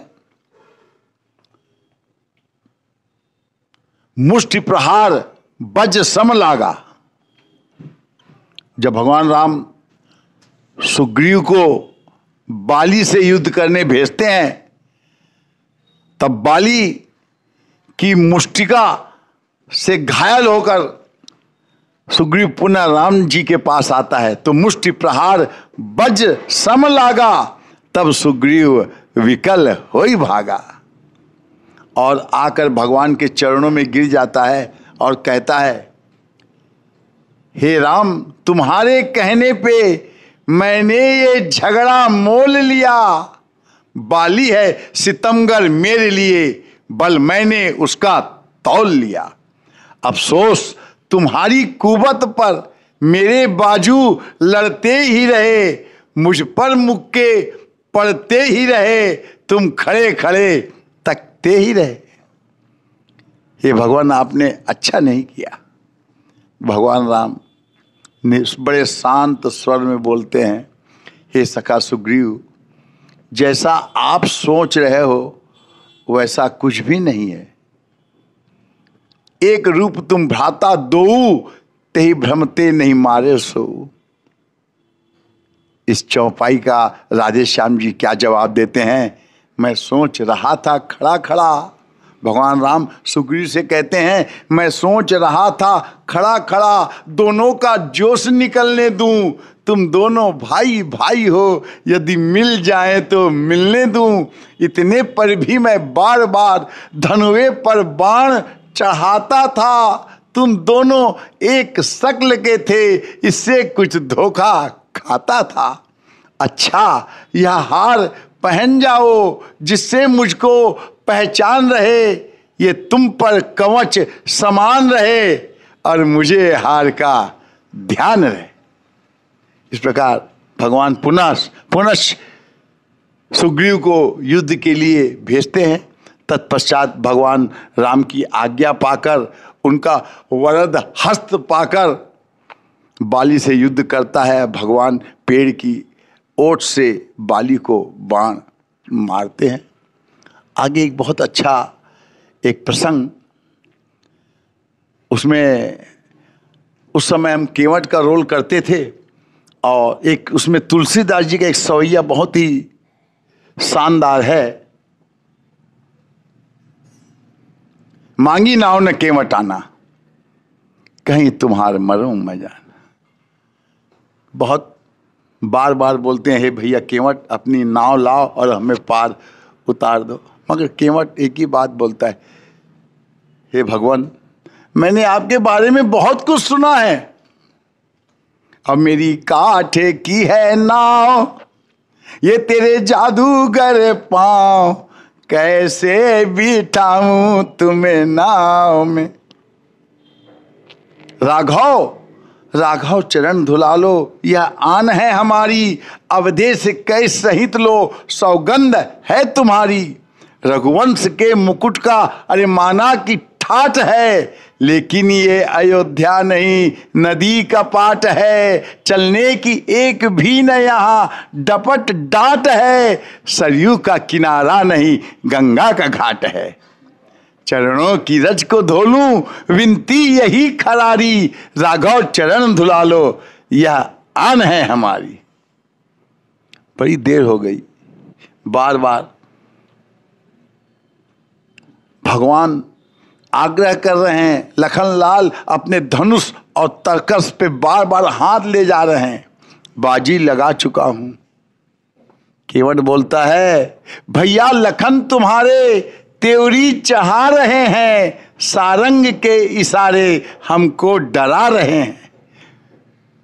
मुष्टि प्रहार वज्र सम लागा। जब भगवान राम सुग्रीव को बाली से युद्ध करने भेजते हैं, तब बाली की मुष्टिका से घायल होकर सुग्रीव पुनः राम जी के पास आता है, तो मुष्टि प्रहार वज्र सम लागा, तब सुग्रीव विकल होई भागा। और आकर भगवान के चरणों में गिर जाता है और कहता है, हे राम, तुम्हारे कहने पे मैंने ये झगड़ा मोल लिया। बाली है सितमगर मेरे लिए, बल मैंने उसका तौल लिया। अफसोस तुम्हारी कुवत पर मेरे बाजू लड़ते ही रहे, मुझ पर मुक्के पड़ते ही रहे, तुम खड़े खड़े तकते ही रहे। ये भगवान आपने अच्छा नहीं किया। भगवान राम ने बड़े शांत स्वर में बोलते हैं, हे सखा सुग्रीव, जैसा आप सोच रहे हो वैसा कुछ भी नहीं है। एक रूप तुम भ्राता दो, ते भ्रमते नहीं मारे सो। इस चौपाई का राधे श्याम जी क्या जवाब देते हैं? मैं सोच रहा था खड़ा खड़ा। भगवान राम सुग्रीव से कहते हैं, मैं सोच रहा था खड़ा खड़ा, दोनों का जोश निकलने दूं। तुम दोनों भाई भाई हो, यदि मिल जाए तो मिलने दूं। इतने पर भी मैं बार बार धनुए पर बाण चढ़ाता था। तुम दोनों एक शक्ल के थे, इससे कुछ धोखा खाता था। अच्छा यह हार पहन जाओ, जिससे मुझको पहचान रहे। ये तुम पर कवच समान रहे, और मुझे हार का ध्यान रहे। इस प्रकार भगवान पुनः सुग्रीव को युद्ध के लिए भेजते हैं। तत्पश्चात भगवान राम की आज्ञा पाकर, उनका वरद हस्त पाकर बाली से युद्ध करता है। भगवान पेड़ की ओट से बाली को बाण मारते हैं। आगे एक बहुत अच्छा एक प्रसंग, उसमें उस समय हम केवट का रोल करते थे, और एक उसमें तुलसीदास जी का एक सवैया बहुत ही शानदार है। मांगी नाव न केवट आना, कहीं तुम्हारे मरूं मैं जाना। बहुत बार बार बोलते हैं, हे भैया केवट, अपनी नाव लाओ और हमें पार उतार दो। मगर केवट एक ही बात बोलता है, हे भगवान, मैंने आपके बारे में बहुत कुछ सुना है। अब मेरी काठे की है नाव, ये तेरे जादूगर पांव, कैसे बिठाऊं तुम्हें नाव में। राघव चरण धुला लो, यह आन है हमारी। अवधेश कै सहित लो, सौगंध है तुम्हारी। रघुवंश के मुकुट का अरे माना की ठाठ है, लेकिन ये अयोध्या नहीं नदी का पाट है। चलने की एक भी न यहाँ डपट डाट है, सरयू का किनारा नहीं गंगा का घाट है। चरणों की रज को धो लूं, विनती यही खरारी, राघव चरण धुला लो, यह आन है हमारी। बड़ी देर हो गई, बार बार भगवान आग्रह कर रहे हैं। लखनलाल अपने धनुष और तरकस पे बार बार हाथ ले जा रहे हैं। बाजी लगा चुका हूं। केवट बोलता है, भैया लखन तुम्हारे त्योरी चढ़ा रहे हैं, सारंग के इशारे हमको डरा रहे हैं।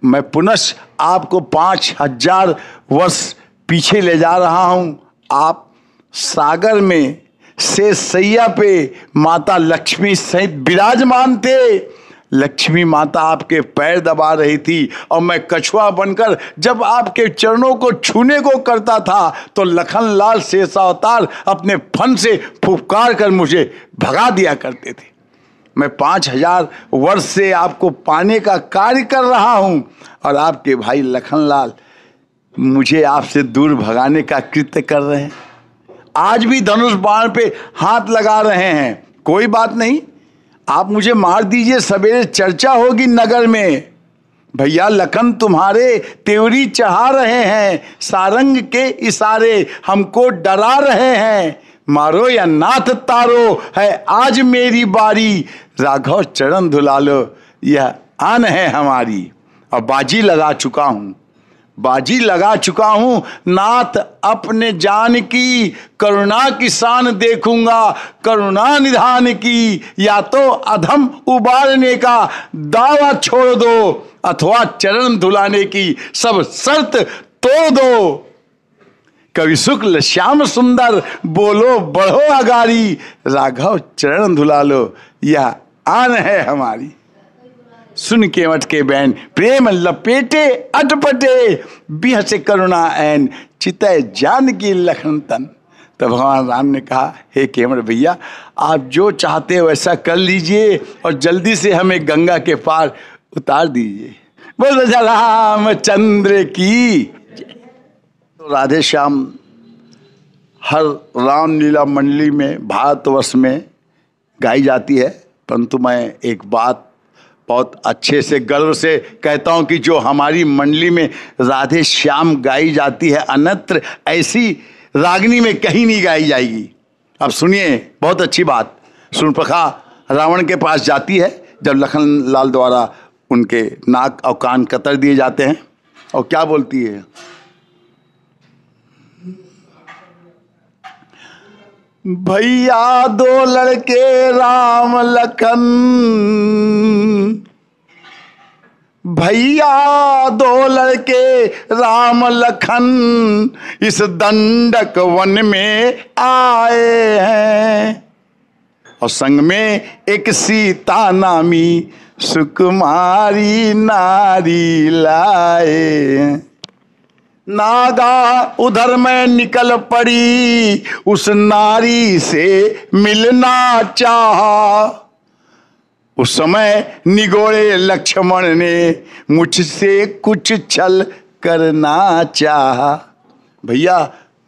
मैं पुनः आपको 5000 वर्ष पीछे ले जा रहा हूं। आप सागर में से सैया पे माता लक्ष्मी सहित विराजमान थे। लक्ष्मी माता आपके पैर दबा रही थी और मैं कछुआ बनकर जब आपके चरणों को छूने को करता था तो लखनलाल शेषावतार अपने फन से फुफकार कर मुझे भगा दिया करते थे। मैं 5000 वर्ष से आपको पाने का कार्य कर रहा हूं और आपके भाई लखनलाल मुझे आपसे दूर भगाने का कृत्य कर रहे हैं। आज भी धनुष बाण पे हाथ लगा रहे हैं। कोई बात नहीं, आप मुझे मार दीजिए, सवेरे चर्चा होगी नगर में। भैया लखन तुम्हारे त्योरी चढ़ा रहे हैं, सारंग के इशारे हमको डरा रहे हैं। मारो या नाथ तारो, है आज मेरी बारी, राघव चरण धुला लो, यह आन है हमारी। और बाजी लगा चुका हूं, बाजी लगा चुका हूं। नाथ अपने जान की करुणा की शान देखूंगा, करुणा निधान की। या तो अधम उबारने का दावा छोड़ दो, अथवा चरण धुलाने की सब शर्त तोड़ दो। कवि शुक्ल श्याम सुंदर बोलो बढ़ो अगारी, राघव चरण धुला लो, यह आन है हमारी। सुन केवट के बैन प्रेम लपेटे अटपटे, बिह से करुणा ऐन चितय जान की लखन तन। तो भगवान राम ने कहा, हे केवट भैया आप जो चाहते हो वैसा कर लीजिए और जल्दी से हमें गंगा के पार उतार दीजिए। बोल रामचंद्र की। तो राधे श्याम हर रामलीला मंडली में भारतवर्ष में गाई जाती है, परंतु मैं एक बात बहुत अच्छे से गर्व से कहता हूं कि जो हमारी मंडली में राधे श्याम गाई जाती है, अन्यत्र ऐसी रागनी में कहीं नहीं गाई जाएगी। अब सुनिए बहुत अच्छी बात। शूर्पणखा रावण के पास जाती है जब लखनलाल द्वारा उनके नाक और कान कतर दिए जाते हैं, और क्या बोलती है, भैया दो लड़के राम लखन, भैया दो लड़के राम लखन इस दंडक वन में आए हैं, और संग में एक सीता नामी सुकुमारी नारी लाए। नागा उधर में निकल पड़ी, उस नारी से मिलना चाहा। उस समय निगोड़े लक्ष्मण ने मुझसे कुछ छल करना चाहा। भैया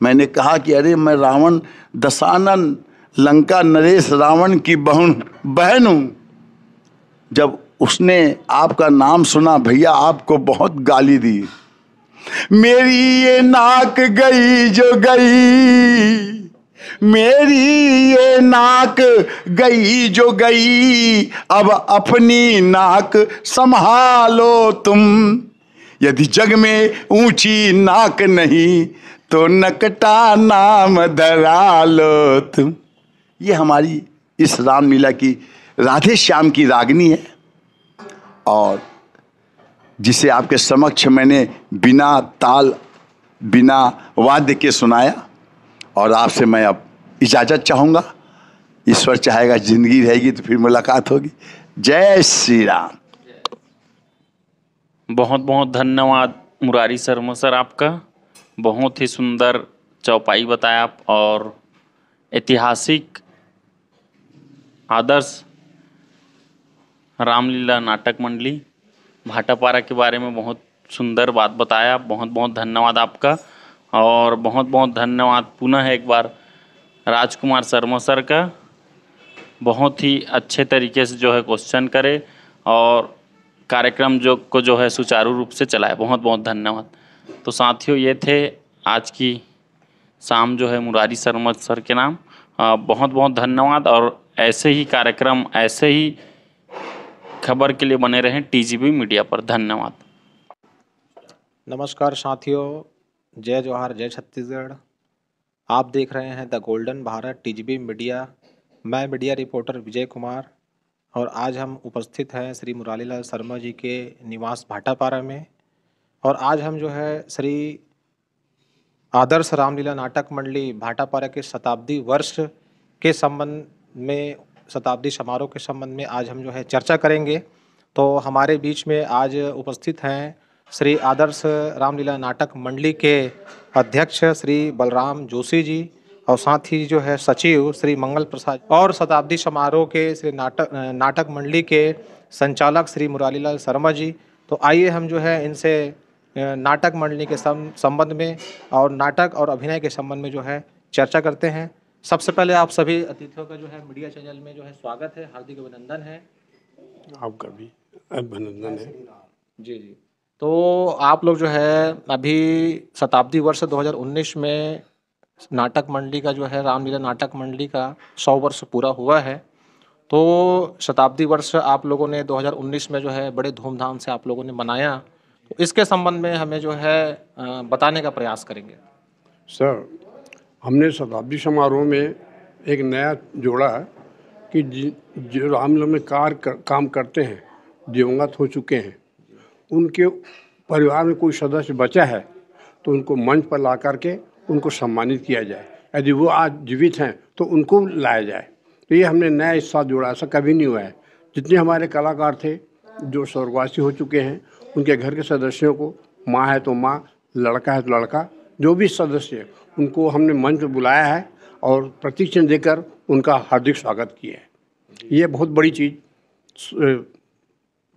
मैंने कहा कि अरे मैं रावण दशानन लंका नरेश रावण की बहन हूं। जब उसने आपका नाम सुना भैया आपको बहुत गाली दी। मेरी ये नाक गई जो गई, मेरी ये नाक गई जो गई, अब अपनी नाक संभालो तुम। यदि जग में ऊंची नाक नहीं तो नकटा नाम धरा लो तुम। ये हमारी इस रामलीला की राधे श्याम की रागनी है, और जिसे आपके समक्ष मैंने बिना ताल बिना वाद्य के सुनाया। और आपसे मैं अब इजाज़त चाहूँगा। ईश्वर चाहेगा जिंदगी रहेगी तो फिर मुलाकात होगी। जय श्री राम। बहुत बहुत धन्यवाद मुरारी शर्मा सर आपका। बहुत ही सुंदर चौपाई बताया आप, और ऐतिहासिक आदर्श रामलीला नाटक मंडली भाटापारा के बारे में बहुत सुंदर बात बताया। बहुत बहुत धन्यवाद आपका, और बहुत बहुत धन्यवाद पुनः एक बार राजकुमार शर्मा सर का। बहुत ही अच्छे तरीके से जो है क्वेश्चन करे और कार्यक्रम जो है सुचारू रूप से चलाए। बहुत बहुत धन्यवाद। तो साथियों, ये थे आज की शाम जो है मुरारी शर्मा सर के नाम। बहुत बहुत धन्यवाद और ऐसे ही कार्यक्रम, ऐसे ही खबर के लिए बने रहें टीजीबी मीडिया पर। धन्यवाद। नमस्कार साथियों, जय जोहार, जय छत्तीसगढ़। आप देख रहे हैं the golden Bharat TGB media. मैं मीडिया रिपोर्टर विजय कुमार और आज हम उपस्थित हैं श्री मुरारीलाल शर्मा जी के निवास भाटापारा में। और आज हम जो है श्री आदर्श रामलीला नाटक मंडली भाटापारा के शताब्दी वर्ष के संबंध में, शताब्दी समारोह के संबंध में आज हम जो है चर्चा करेंगे। तो हमारे बीच में आज उपस्थित हैं श्री आदर्श रामलीला नाटक मंडली के अध्यक्ष श्री बलराम जोशी जी और साथ ही जो है सचिव श्री मंगल प्रसाद और शताब्दी समारोह के श्री नाटक मंडली के संचालक श्री मुरारीलाल शर्मा जी। तो आइए हम जो है इनसे नाटक मंडली के संबंध में और नाटक और अभिनय के संबंध में जो है चर्चा करते हैं। सबसे पहले आप सभी अतिथियों का जो है मीडिया चैनल में जो है स्वागत है, हार्दिक अभिनंदन है। आपका भी अभिनंदन है। जी जी। तो आप लोग जो है अभी शताब्दी वर्ष 2019 में नाटक मंडली का जो है रामलीला नाटक मंडली का 100 वर्ष पूरा हुआ है। तो शताब्दी वर्ष आप लोगों ने 2019 में जो है बड़े धूमधाम से आप लोगों ने मनाया। तो इसके संबंध में हमें जो है बताने का प्रयास करेंगे। सर, हमने शताब्दी समारोह में एक नया जोड़ा कि जो रामलीला में काम करते हैं, दिवंगत हो चुके हैं, उनके परिवार में कोई सदस्य बचा है तो उनको मंच पर ला करके उनको सम्मानित किया जाए। यदि वो आज जीवित हैं तो उनको लाया जाए। तो ये हमने नया इस साथ जोड़ा, ऐसा कभी नहीं हुआ है। जितने हमारे कलाकार थे जो स्वर्गवासी हो चुके हैं, उनके घर के सदस्यों को, माँ है तो माँ, लड़का है तो लड़का, जो भी सदस्य है उनको हमने मंच पर बुलाया है और प्रतीक चिन्ह देकर उनका हार्दिक स्वागत किया है। ये बहुत बड़ी चीज़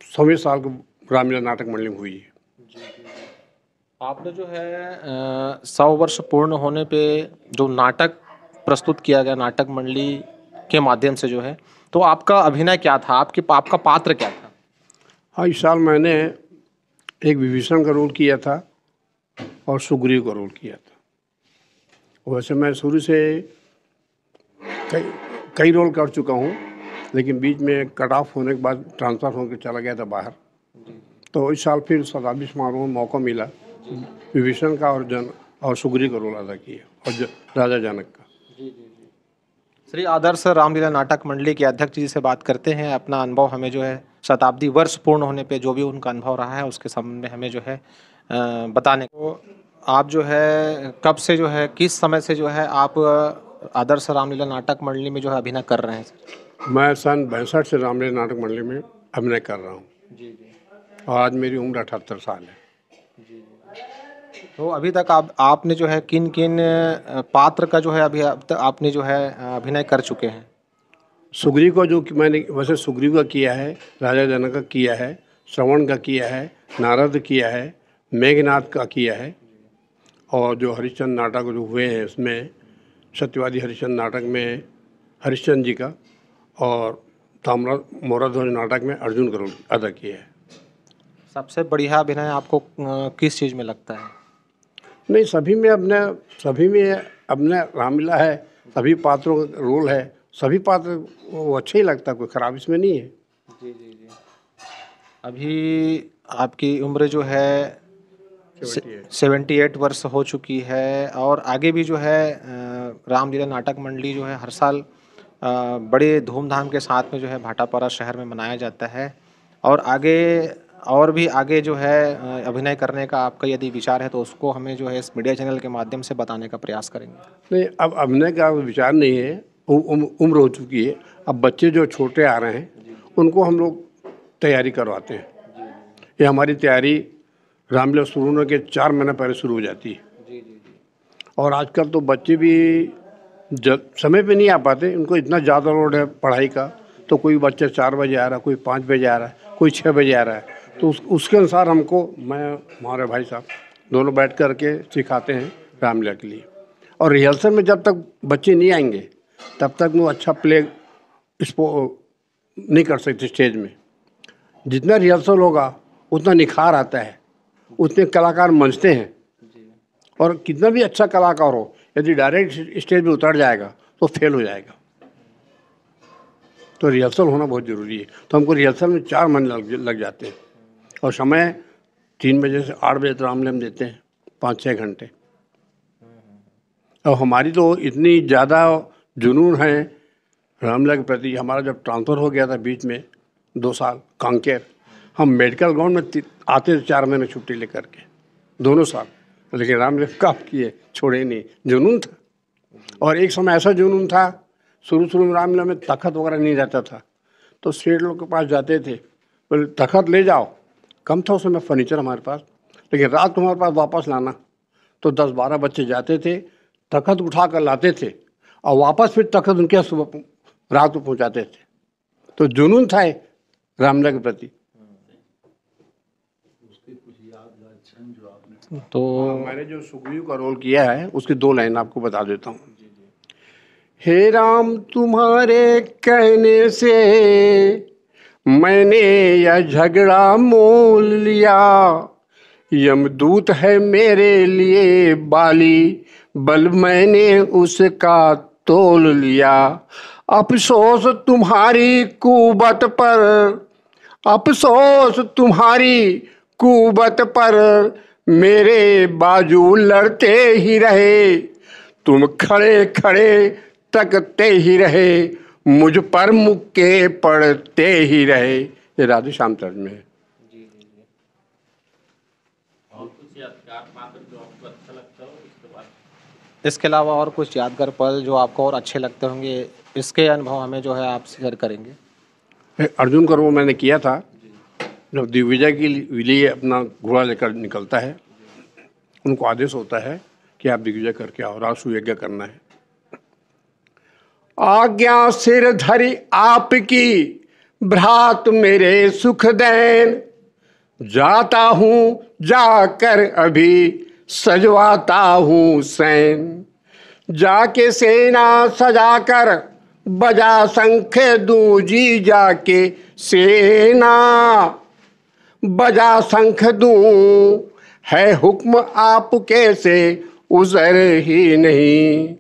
100वें साल को रामलीला नाटक मंडली में हुई है। आपने जो है 100 वर्ष पूर्ण होने पे जो नाटक प्रस्तुत किया गया नाटक मंडली के माध्यम से जो है, तो आपका अभिनय क्या था, आपका पात्र क्या था? हाँ, इस साल मैंने एक विभीषण का रोल किया था और सुग्रीव का रोल किया था। वैसे मैं शुरू से कई रोल कर चुका हूँ, लेकिन बीच में कट ऑफ होने के बाद ट्रांसफ़र होकर चला गया था बाहर। तो इस साल फिर शताब्दी समारोह में मौका मिला, विभीषण का और सुग्रीव का रोल अदा किया और राजा जनक का। श्री आदर्श रामलीला नाटक मंडली के अध्यक्ष जी से बात करते हैं। अपना अनुभव हमें जो है शताब्दी वर्ष पूर्ण होने पे जो भी उनका अनुभव रहा है उसके संबंध में हमें जो है बताने को। आप जो है कब से जो है, किस समय से जो है आप आदर्श रामलीला नाटक मंडली में जो है अभिनय कर रहे हैं सर? मैं सन 62 से रामलीला नाटक मंडली में अभिनय कर रहा हूँ। जी जी। और आज मेरी उम्र 78 साल है। तो अभी तक आपने जो है किन किन पात्र का जो है अभी अब तक आपने जो है अभिनय कर चुके हैं? सुग्रीव का जो मैंने वैसे सुग्रीव का किया है, राजा जनक का किया है, श्रवण का किया है, नारद किया है, मेघनाथ का किया है, और जो हरिश्चंद्र नाटक जो हुए हैं उसमें सत्यवादी हरिश्चंद्र नाटक में हरिश्चंद्र जी का और ताम्र मोराध्वज नाटक में अर्जुन का रोल अदा किया है। सबसे बढ़िया अभिनय आपको किस चीज़ में लगता है? नहीं, सभी में अपना रामलीला है, सभी पात्रों का रोल है, सभी पात्र वो अच्छा ही लगता है, कोई ख़राब इसमें नहीं है। जी जी जी। अभी आपकी उम्र जो है 78 वर्ष हो चुकी है और आगे भी जो है रामलीला नाटक मंडली जो है हर साल बड़े धूमधाम के साथ में जो है भाटापारा शहर में मनाया जाता है और आगे जो है अभिनय करने का आपका यदि विचार है तो उसको हमें जो है इस मीडिया चैनल के माध्यम से बताने का प्रयास करेंगे। नहीं, अब अभिनय का विचार नहीं है, उम्र हो चुकी है। अब बच्चे जो छोटे आ रहे हैं उनको हम लोग तैयारी करवाते हैं। ये हमारी तैयारी रामलीला शुरू होने के 4 महीने पहले शुरू हो जाती है। और आजकल तो बच्चे भी समय पे नहीं आ पाते, उनको इतना ज़्यादा लोड है पढ़ाई का। तो कोई बच्चा 4 बजे आ रहा है, कोई 5 बजे आ रहा है, कोई 6 बजे आ रहा है। तो उसके अनुसार हमारे भाई साहब दोनों बैठ कर के सिखाते हैं रामलीला के लिए। और रिहर्सल में जब तक बच्चे नहीं आएंगे तब तक वो अच्छा प्ले इसको नहीं कर सकते स्टेज में। जितना रिहर्सल होगा उतना निखार आता है, उतने कलाकार मंचते हैं। और कितना भी अच्छा कलाकार हो, यदि डायरेक्ट स्टेज पे उतर जाएगा तो फेल हो जाएगा। तो रिहर्सल होना बहुत ज़रूरी है। तो हमको रिहर्सल में 4 महीने लग जाते हैं और समय 3 बजे से 8 बजे तक रामलीला देते हैं, 5-6 घंटे। और हमारी तो इतनी ज़्यादा जुनून है रामलीला के प्रति। हमारा जब ट्रांसफ़र हो गया था बीच में 2 साल कांकेर, हम मेडिकल ग्राउंड में आते थे 4 महीने छुट्टी लेकर के, दोनों साल। लेकिन रामलीला कब किए, छोड़े नहीं, जुनून था। और एक समय ऐसा जुनून था, शुरू में रामलीला में तखत वगैरह नहीं रहता था, तो सेठ लोग के पास जाते थे, बोले तखत ले जाओ। कम था उस समय फर्नीचर हमारे पास, लेकिन रात तुम्हारे पास वापस लाना। तो 10-12 बच्चे जाते थे, तखत उठा कर लाते थे और वापस फिर तखत उनके सुबह रात को पहुँचाते थे। तो जुनून था रामलीला के प्रति। तो मैंने जो सुग्रीव का रोल किया है उसकी 2 लाइन आपको बता देता हूँ। हे राम तुम्हारे कहने से मैंने यह झगड़ा मोल लिया, यमदूत है मेरे लिए बाली, बल मैंने उसका तोल लिया। अफसोस तुम्हारी कुबत पर, अफसोस तुम्हारी कुबत पर, मेरे बाजू लड़ते ही रहे, तुम खड़े खड़े तकते ही रहे, मुझ पर मुक्के पड़ते ही रहे। ये राधे श्याम तर्ज में है। और कुछ यादगार पात्र जो आपको अच्छा लगता हो उसके बाद? इसके अलावा और कुछ यादगार पल जो आपको और अच्छे लगते होंगे, इसके अनुभव हमें जो है आप शेयर करेंगे। अर्जुन का रोल मैंने किया था, जब दिग्विजय के लिए अपना घोड़ा लेकर निकलता है, उनको आदेश होता है कि आप दिग्विजय करके आओ, राजसूय यज्ञ करना है। आज्ञा सिर धरी आपकी भ्रात मेरे सुख दैन, जाता हूँ जाकर अभी सजवाता हूँ सैन, जाके सेना सजाकर बजा शंख दूं जी, जाके सेना बजा शंख दूं, है हुक्म आपके से उजर ही नहीं,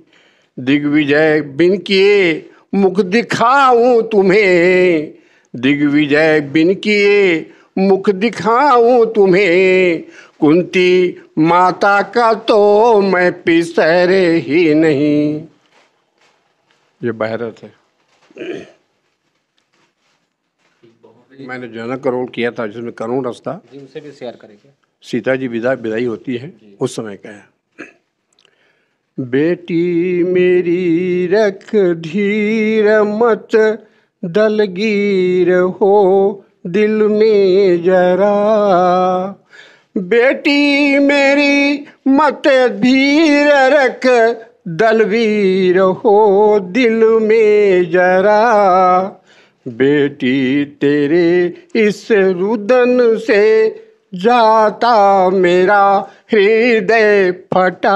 दिग्विजय बिन किए मुख दिखाऊं तुम्हें, दिग्विजय बिन किए मुख दिखाऊं तुम्हें, कुंती माता का तो मैं पिसर ही नहीं। ये बहरत है। मैंने जनक का रोल किया था जिसमें करुण रस था। जी, उसे भी शेयर करेंगे। सीता जी विदाई होती है उस समय का है। बेटी मेरी रख धीर मत दलगीर हो दिल में जरा, बेटी मेरी मत धीर रख दलवीर हो दिल में जरा, बेटी तेरे इस रुदन से जाता मेरा हृदय फटा,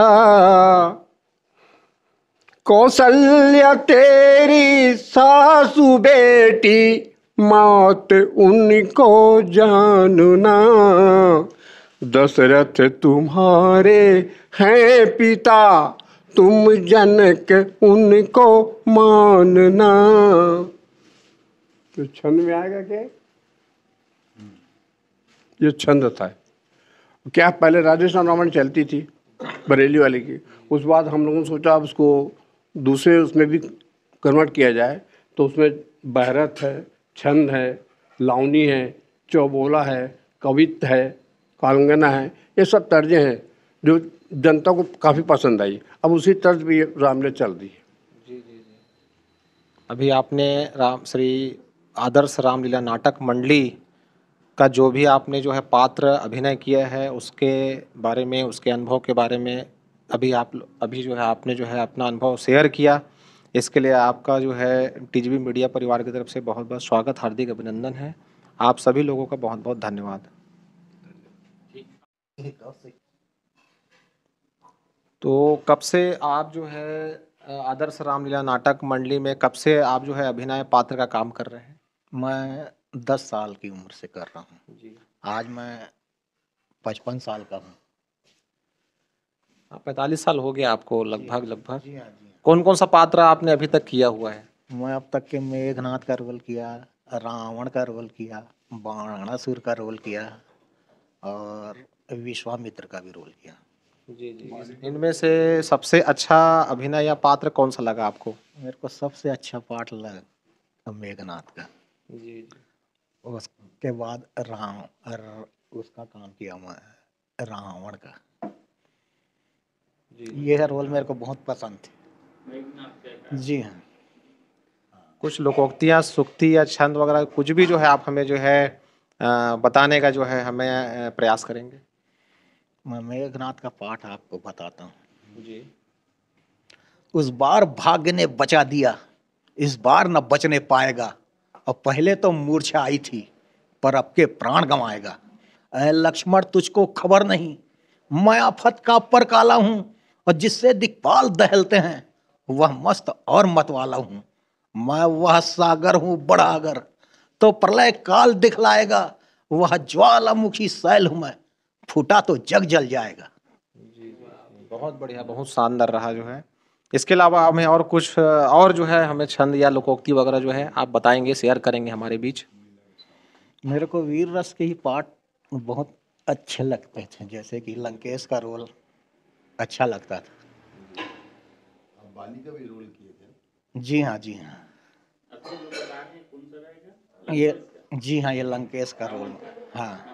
कौशल्या तेरी सासू बेटी मौत उनको जानना, दशरथ तुम्हारे हैं पिता तुम जनक उनको मानना। तो छंद में आएगा क्या? ये छंद था। क्या पहले राधेश्याम रामायण चलती थी बरेली वाले की, उस बाद हम लोगों ने सोचा अब उसको दूसरे उसमें भी कन्वर्ट किया जाए। तो उसमें बहरत है, छंद है, लावनी है, चौबोला है, कवित्त है, कालंगना है, ये सब तर्जें हैं जो जनता को काफ़ी पसंद आई। अब उसी तर्ज पे रामलीला चल रही है। जी। अभी आपने श्री आदर्श रामलीला नाटक मंडली का जो भी आपने जो है पात्र अभिनय किया है उसके बारे में, उसके अनुभव के बारे में अभी जो है आपने जो है अपना अनुभव शेयर किया। इसके लिए आपका जो है टीजीबी मीडिया परिवार की तरफ से बहुत बहुत स्वागत, हार्दिक अभिनंदन है। आप सभी लोगों का बहुत बहुत धन्यवाद। तो कब से आप जो है आदर्श रामलीला नाटक मंडली में कब से आप जो है अभिनय पात्र का काम कर रहे हैं? मैं 10 साल की उम्र से कर रहा हूँ जी। आज मैं 55 साल का हूँ। 45 साल हो गया आपको लगभग लगभग। जी हाँ जी। कौन कौन सा पात्र आपने अभी तक किया हुआ है? मैं अब तक के मेघनाथ का रोल किया, रावण का रोल किया, बाणासुर का रोल किया और विश्वामित्र का भी रोल किया। जी जी। इनमें से सबसे अच्छा अभिनय या पात्र कौन सा लगा आपको? मेरे को सबसे अच्छा पाठ लगा मेघनाथ का। जी जी। उसके बाद उसका काम किया मैं रावण का। यह रोल मेरे को बहुत पसंद थे। जी हाँ। कुछ लोकोक्तियाँ, सूक्ति या छंद वगैरह कुछ भी जो है आप हमें जो है बताने का जो है हमें प्रयास करेंगे। मैं मेघनाथ का पाठ आपको बताता हूँ। जी। उस बार भाग्य ने बचा दिया, इस बार न बचने पाएगा। और पहले तो मूर्छा आई थी, पर अब के प्राण गंवाएगा। ऐ लक्ष्मण तुझको खबर नहीं, मैं आफत का परकाला हूँ। और जिससे दिक्पाल दहलते हैं, वह मस्त और मतवाला हूँ। मैं वह सागर हूँ बड़ा अगर, तो प्रलय काल दिखलाएगा। वह ज्वालामुखी शैल हूँ मैं, फूटा तो जग जल जाएगा। बहुत बढ़िया, बहुत शानदार रहा जो है। इसके अलावा हमें और कुछ और जो है हमें छंद या लोकोक्ति वगैरह जो है आप बताएंगे, शेयर करेंगे हमारे बीच? मेरे को वीर रस के ही पाठ बहुत अच्छे लगते थे, जैसे कि लंकेश का रोल अच्छा लगता था। बाली का भी रोल किए थे? जी हाँ जी हाँ। ये जी हाँ, ये लंकेश का रोल। हाँ।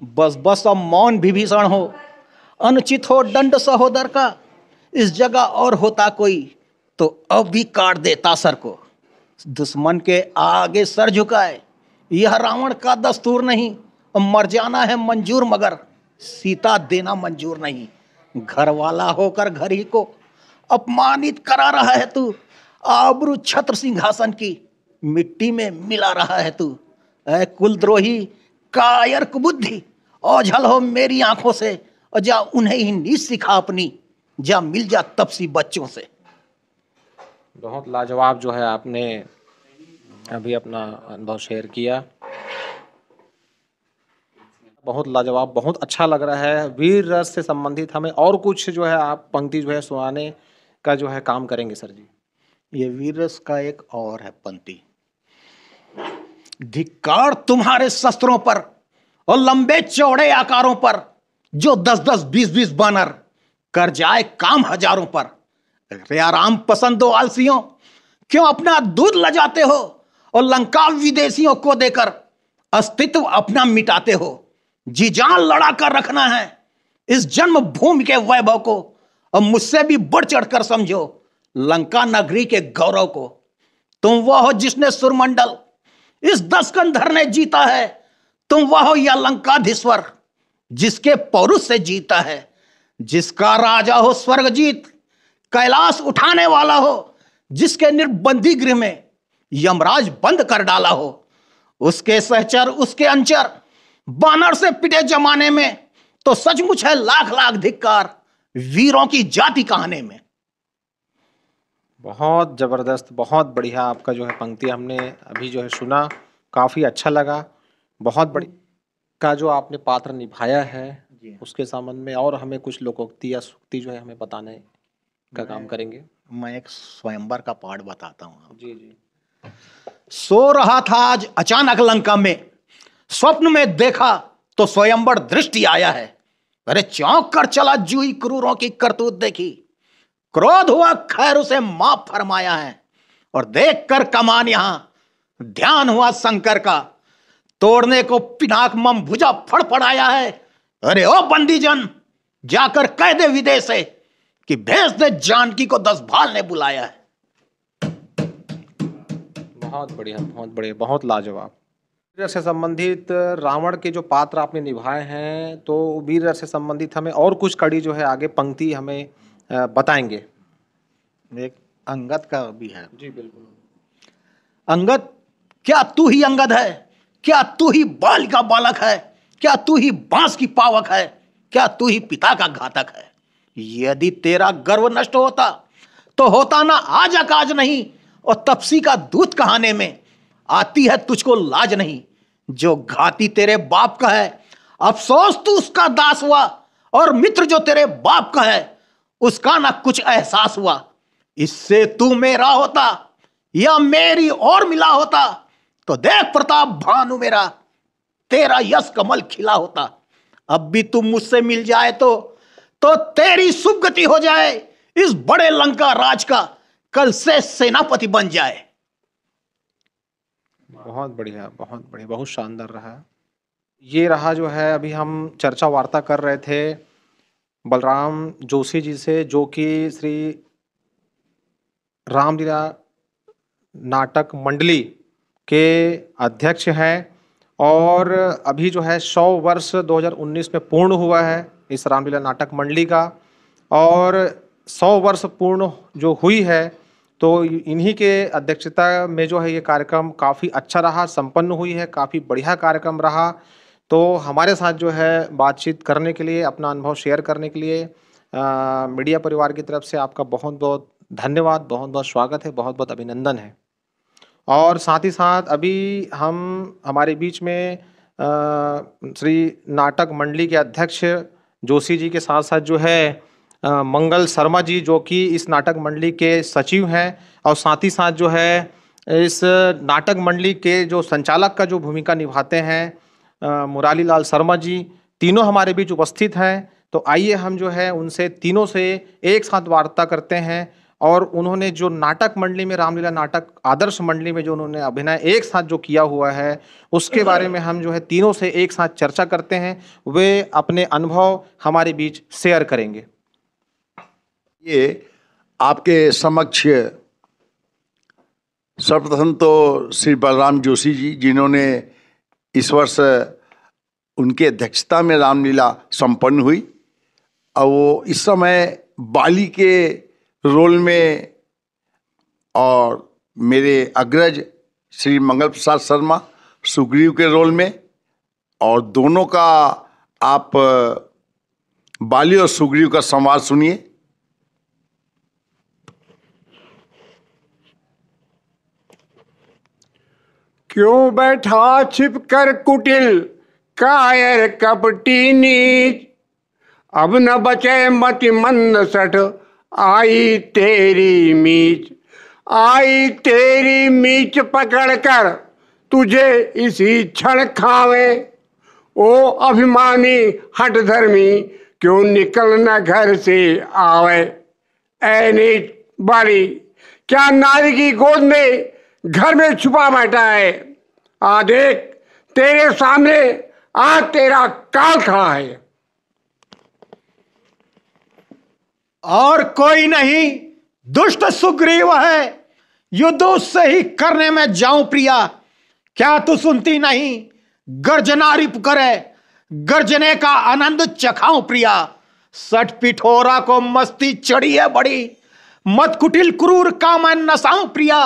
बस बस अब मौन विभीषण हो, अनुचित हो दंड सहोदर का। इस जगह और होता कोई, तो अब भी काट देता सर को। दुश्मन के आगे सर झुकाए, यह रावण का दस्तूर नहीं। मर जाना है मंजूर, मगर सीता देना मंजूर नहीं। घर वाला होकर घर ही को अपमानित करा रहा है तू। आबरू छत्र सिंहासन की मिट्टी में मिला रहा है तू। ऐ कुलद्रोही कायर कुबुद्धि, ओझल हो मेरी आंखों से। और जा उन्हें ही नीच सिखा अपनी, जा मिल जा तपसी बच्चों से। बहुत लाजवाब जो है आपने अभी अपना अनुभव शेयर किया। बहुत लाजवाब, बहुत अच्छा लग रहा है। वीर रस से संबंधित हमें और कुछ जो है आप पंक्ति जो है सुनाने का जो है काम करेंगे सर जी? ये वीर रस का एक और है पंक्ति। धिक्कार तुम्हारे शस्त्रों पर और लंबे चौड़े आकारों पर, जो 10-10, 20-20 बानर कर जाए काम हजारों पर। रे आराम पसंद हो आलसियों, क्यों अपना दूध लजाते हो। और लंका विदेशियों को देकर अस्तित्व अपना मिटाते हो। जी जान लड़ा कर रखना है इस जन्म भूमि के वैभव को। और मुझसे भी बढ़ चढ़कर समझो लंका नगरी के गौरव को। तुम वह हो जिसने सुरमंडल इस 10 कंधर ने जीता है। तुम वह हो या लंकाधीश्वर, जिसके पौरुष से जीता है। जिसका राजा हो स्वर्गजीत, कैलाश उठाने वाला हो। जिसके निर्बंदी गृह में यमराज बंद कर डाला हो। उसके सहचर, उसके अंचर बानर से पिटे जमाने में, तो सचमुच है लाख लाख धिक्कार वीरों की जाति कहने में। बहुत जबरदस्त, बहुत बढ़िया आपका जो है पंक्ति हमने अभी जो है सुना, काफी अच्छा लगा। बहुत बड़ी का जो आपने पात्र निभाया है उसके संबंध में और हमें कुछ लोकोक्ति या सूक्ति जो है हमें बताने का काम करेंगे। मैं एक स्वयंवर का पाठ बताता हूँ। जी जी। सो रहा था आज अचानक लंका में, स्वप्न में देखा तो स्वयंवर दृष्टि आया है। अरे चौंक कर चला जूही क्रूरों की करतूत देखी। क्रोध हुआ खैर उसे माफ फरमाया है। और देख कर कमान यहां ध्यान हुआ शंकर का। तोड़ने को पिनाक मम भुजा फड़फड़ाया है। अरे ओ बंदीजन, जाकर कह दे विदेश से कि भेज दे जानकी को 10 भाल ने बुलाया है। बहुत बढ़िया, बहुत बढ़िया, बहुत लाजवाब। वीर से संबंधित रावण के जो पात्र आपने निभाए हैं, तो वीर से संबंधित हमें और कुछ कड़ी जो है आगे पंक्ति हमें बताएंगे। एक अंगद का भी है। जी बिल्कुल। अंगद, क्या तू ही अंगद है? क्या तू ही बाल का बालक है? क्या तू ही बांस की पावक है? क्या तू ही पिता का घातक है? यदि तेरा गर्व नष्ट होता तो होता ना आज अकाज नहीं, और तपसी का दूध कहाने में आती है तुझको लाज नहीं। जो घाती तेरे बाप का है अफसोस तू उसका दास हुआ, और मित्र जो तेरे बाप का है उसका ना कुछ एहसास हुआ। इससे तू मेरा होता या मेरी और मिला होता, तो देख प्रताप भानु मेरा, तेरा यश कमल खिला होता। अब भी तू मुझसे मिल जाए तो तेरी सुगति हो जाए, इस बड़े लंका राज का कल से सेनापति बन जाए। बहुत बढ़िया, बहुत बढ़िया, बहुत शानदार रहा। ये रहा जो है, अभी हम चर्चा वार्ता कर रहे थे बलराम जोशी जी से, जो कि श्री रामलीला नाटक मंडली के अध्यक्ष हैं, और अभी जो है 100 वर्ष 2019 में पूर्ण हुआ है इस रामलीला नाटक मंडली का, और 100 वर्ष पूर्ण जो हुई है तो इन्हीं के अध्यक्षता में जो है ये कार्यक्रम काफ़ी अच्छा रहा, संपन्न हुई है, काफ़ी बढ़िया कार्यक्रम रहा। तो हमारे साथ जो है बातचीत करने के लिए, अपना अनुभव शेयर करने के लिए मीडिया परिवार की तरफ से आपका बहुत बहुत धन्यवाद, बहुत बहुत स्वागत है, बहुत बहुत अभिनंदन है। और साथ ही साथ अभी हमारे बीच में श्री नाटक मंडली के अध्यक्ष जोशी जी के साथ साथ जो है मंगल शर्मा जी, जो कि इस नाटक मंडली के सचिव हैं, और साथ ही साथ जो है इस नाटक मंडली के जो संचालक का जो भूमिका निभाते हैं मुरारी लाल शर्मा जी, तीनों हमारे बीच उपस्थित हैं। तो आइए हम जो है उनसे तीनों से एक साथ वार्ता करते हैं, और उन्होंने जो नाटक मंडली में, रामलीला नाटक आदर्श मंडली में जो उन्होंने अभिनय एक साथ जो किया हुआ है उसके बारे में हम जो है तीनों से एक साथ चर्चा करते हैं। वे अपने अनुभव हमारे बीच शेयर करेंगे। ये आपके समक्ष सर्वप्रथम तो श्री बलराम जोशी जी, जिन्होंने इस वर्ष उनके अध्यक्षता में रामलीला संपन्न हुई, और वो इस समय बाली के रोल में, और मेरे अग्रज श्री मंगल प्रसाद शर्मा सुग्रीव के रोल में, और दोनों का आप बाली और सुग्रीव का संवाद सुनिए। क्यों बैठा छिप कर कुटिल कायर कपटी नीच, अब न बचे मति मंद सठ आई तेरी मीच। आई तेरी मीच पकड़ कर तुझे इसी क्षण खावे, ओ अभिमानी हट धर्मी क्यों निकल न घर से आवे। ऐ नीच बाली, क्या नारी की गोद में घर में छुपा बैठा है। आ देख, तेरे सामने आज तेरा काल खड़ा है। और कोई नहीं, दुष्ट सुग्रीव है, युद्ध उससे ही करने में जाऊं प्रिया। क्या तू सुनती नहीं, गर्जना रिप करे, गर्जने का आनंद चखाऊं प्रिया। सठ पिठोरा को मस्ती चढ़ी है बड़ी, मत कुटिल क्रूर का मैं नसाऊं प्रिया।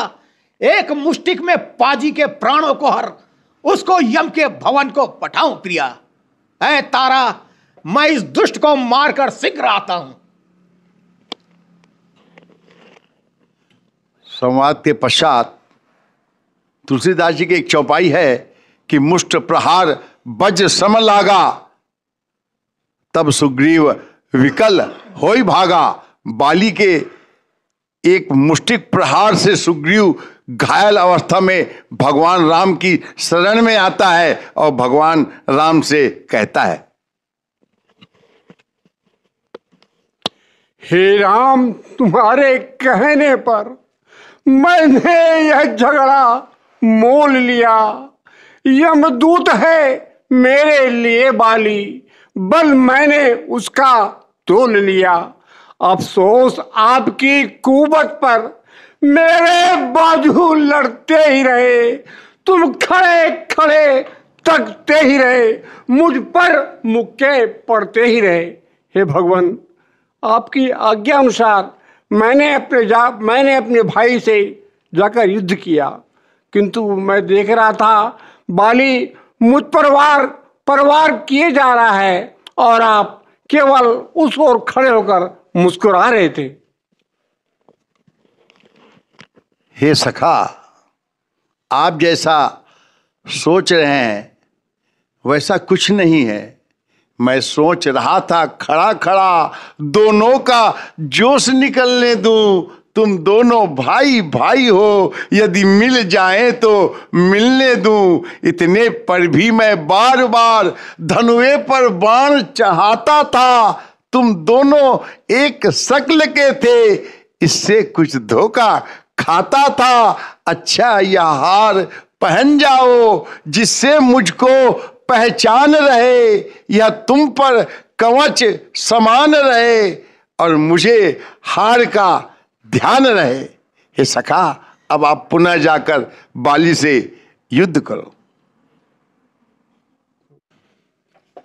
एक मुष्टिक में पाजी के प्राणों को हर, उसको यम के भवन को पठाऊं प्रिया। ऐ तारा, मैं इस दुष्ट को मारकर शीघ्र आता हूं। संवाद के पश्चात तुलसीदास जी की एक चौपाई है कि मुष्ट प्रहार वज्र सम लागा, तब सुग्रीव विकल होई भागा। बाली के एक मुष्टिक प्रहार से सुग्रीव घायल अवस्था में भगवान राम की शरण में आता है, और भगवान राम से कहता है, हे राम, तुम्हारे कहने पर मैंने यह झगड़ा मोल लिया। यमदूत है मेरे लिए बाली, बल मैंने उसका तोल लिया। अफसोस आपकी कुवत पर मेरे बाजू लड़ते ही रहे। तुम खड़े खड़े तकते ही रहे, मुझ पर मुक्के पड़ते ही रहे। हे भगवान, आपकी आज्ञा अनुसार मैंने अपने भाई से जाकर युद्ध किया, किंतु मैं देख रहा था बाली मुझ पर वार किए जा रहा है, और आप केवल उस ओर खड़े होकर मुस्कुरा रहे थे। हे सखा, आप जैसा सोच रहे हैं वैसा कुछ नहीं है। मैं सोच रहा था खड़ा खड़ा दोनों का जोश निकलने दूं। तुम दोनों भाई भाई हो, यदि मिल जाए तो मिलने दूं। इतने पर भी मैं बार बार धनुए पर बाण चढ़ाता था। तुम दोनों एक शक्ल के थे, इससे कुछ धोखा खाता था। अच्छा यह हार पहन जाओ जिससे मुझको पहचान रहे, यह तुम पर कवच समान रहे और मुझे हार का ध्यान रहे। हे सखा, अब आप पुनः जाकर बाली से युद्ध करो।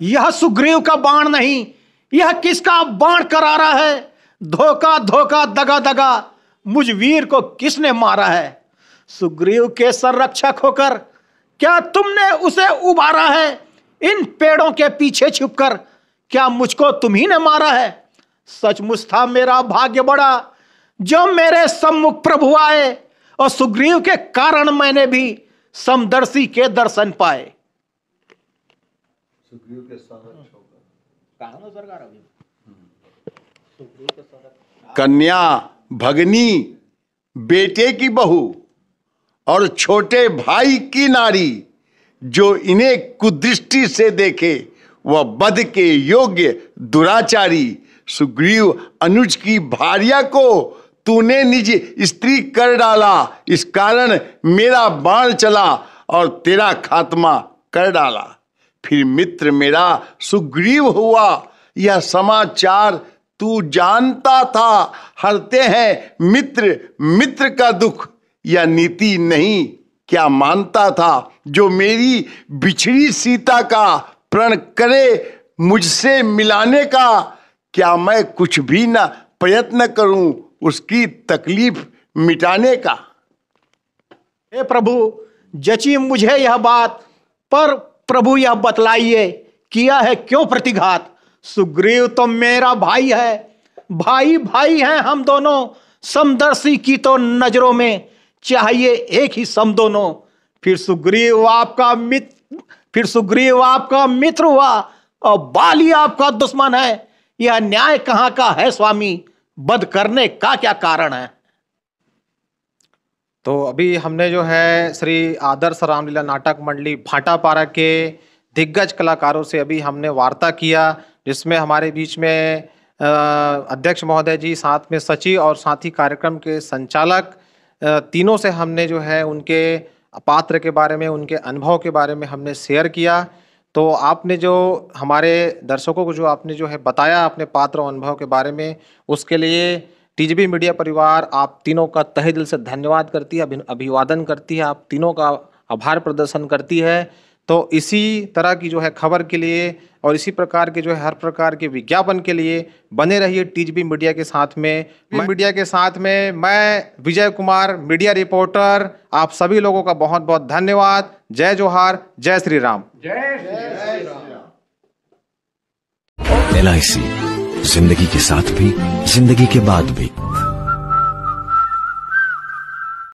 यह सुग्रीव का बाण नहीं, यह किसका बाण करारा है? धोखा धोखा दगा दगा मुझ वीर को किसने मारा है? सुग्रीव के संरक्षक होकर क्या तुमने उसे उबारा है? इन पेड़ों के पीछे छुपकर क्या मुझको तुम ही ने मारा है? सचमुच था मेरा भाग्य बड़ा जो मेरे सम्मुख प्रभु आए और सुग्रीव के कारण मैंने भी समदर्शी के दर्शन पाए। सुग्रीव के संरक्षक कन्या, भगनी, बेटे की बहू और छोटे भाई की नारी जो इन्हें कुदृष्टि से देखे वह वध के योग्य दुराचारी। सुग्रीव अनुज की भार्या को तूने निज स्त्री कर डाला, इस कारण मेरा बाण चला और तेरा खात्मा कर डाला। फिर मित्र मेरा सुग्रीव हुआ, यह समाचार तू जानता था। हरते हैं मित्र मित्र का दुख, यह नीति नहीं क्या मानता था। जो मेरी बिछड़ी सीता का प्रण करे मुझसे मिलाने का, क्या मैं कुछ भी न प्रयत्न करूं उसकी तकलीफ मिटाने का? हे प्रभु, जची मुझे यह बात, पर प्रभु यह बतलाइए किया है क्यों प्रतिघात? सुग्रीव तो मेरा भाई है, भाई भाई हैं हम दोनों। समदर्शी की तो नजरों में चाहिए एक ही सम दोनों। फिर सुग्रीव आपका मित्र हुआ और बाली आपका दुश्मन है। यह न्याय कहां का है स्वामी? वध करने का क्या कारण है? तो अभी हमने जो है श्री आदर्श रामलीला नाटक मंडली भाटापारा के दिग्गज कलाकारों से अभी हमने वार्ता किया, जिसमें हमारे बीच में अध्यक्ष महोदय जी, साथ में सचिव और साथ ही कार्यक्रम के संचालक, तीनों से हमने जो है उनके पात्र के बारे में, उनके अनुभव के बारे में हमने शेयर किया। तो आपने जो हमारे दर्शकों को जो आपने जो है बताया अपने पात्र और अनुभव के बारे में, उसके लिए टीजीबी मीडिया परिवार आप तीनों का तहे दिल से धन्यवाद करती है, अभिवादन करती है, आप तीनों का आभार प्रदर्शन करती है। तो इसी तरह की जो है खबर के लिए और इसी प्रकार के जो है हर प्रकार के विज्ञापन के लिए बने रहिए टीजीबी मीडिया के साथ में। मैं विजय कुमार, मीडिया रिपोर्टर, आप सभी लोगों का बहुत बहुत धन्यवाद। जय जोहार, जय श्री राम। LIC, जिंदगी के साथ भी जिंदगी के बाद भी।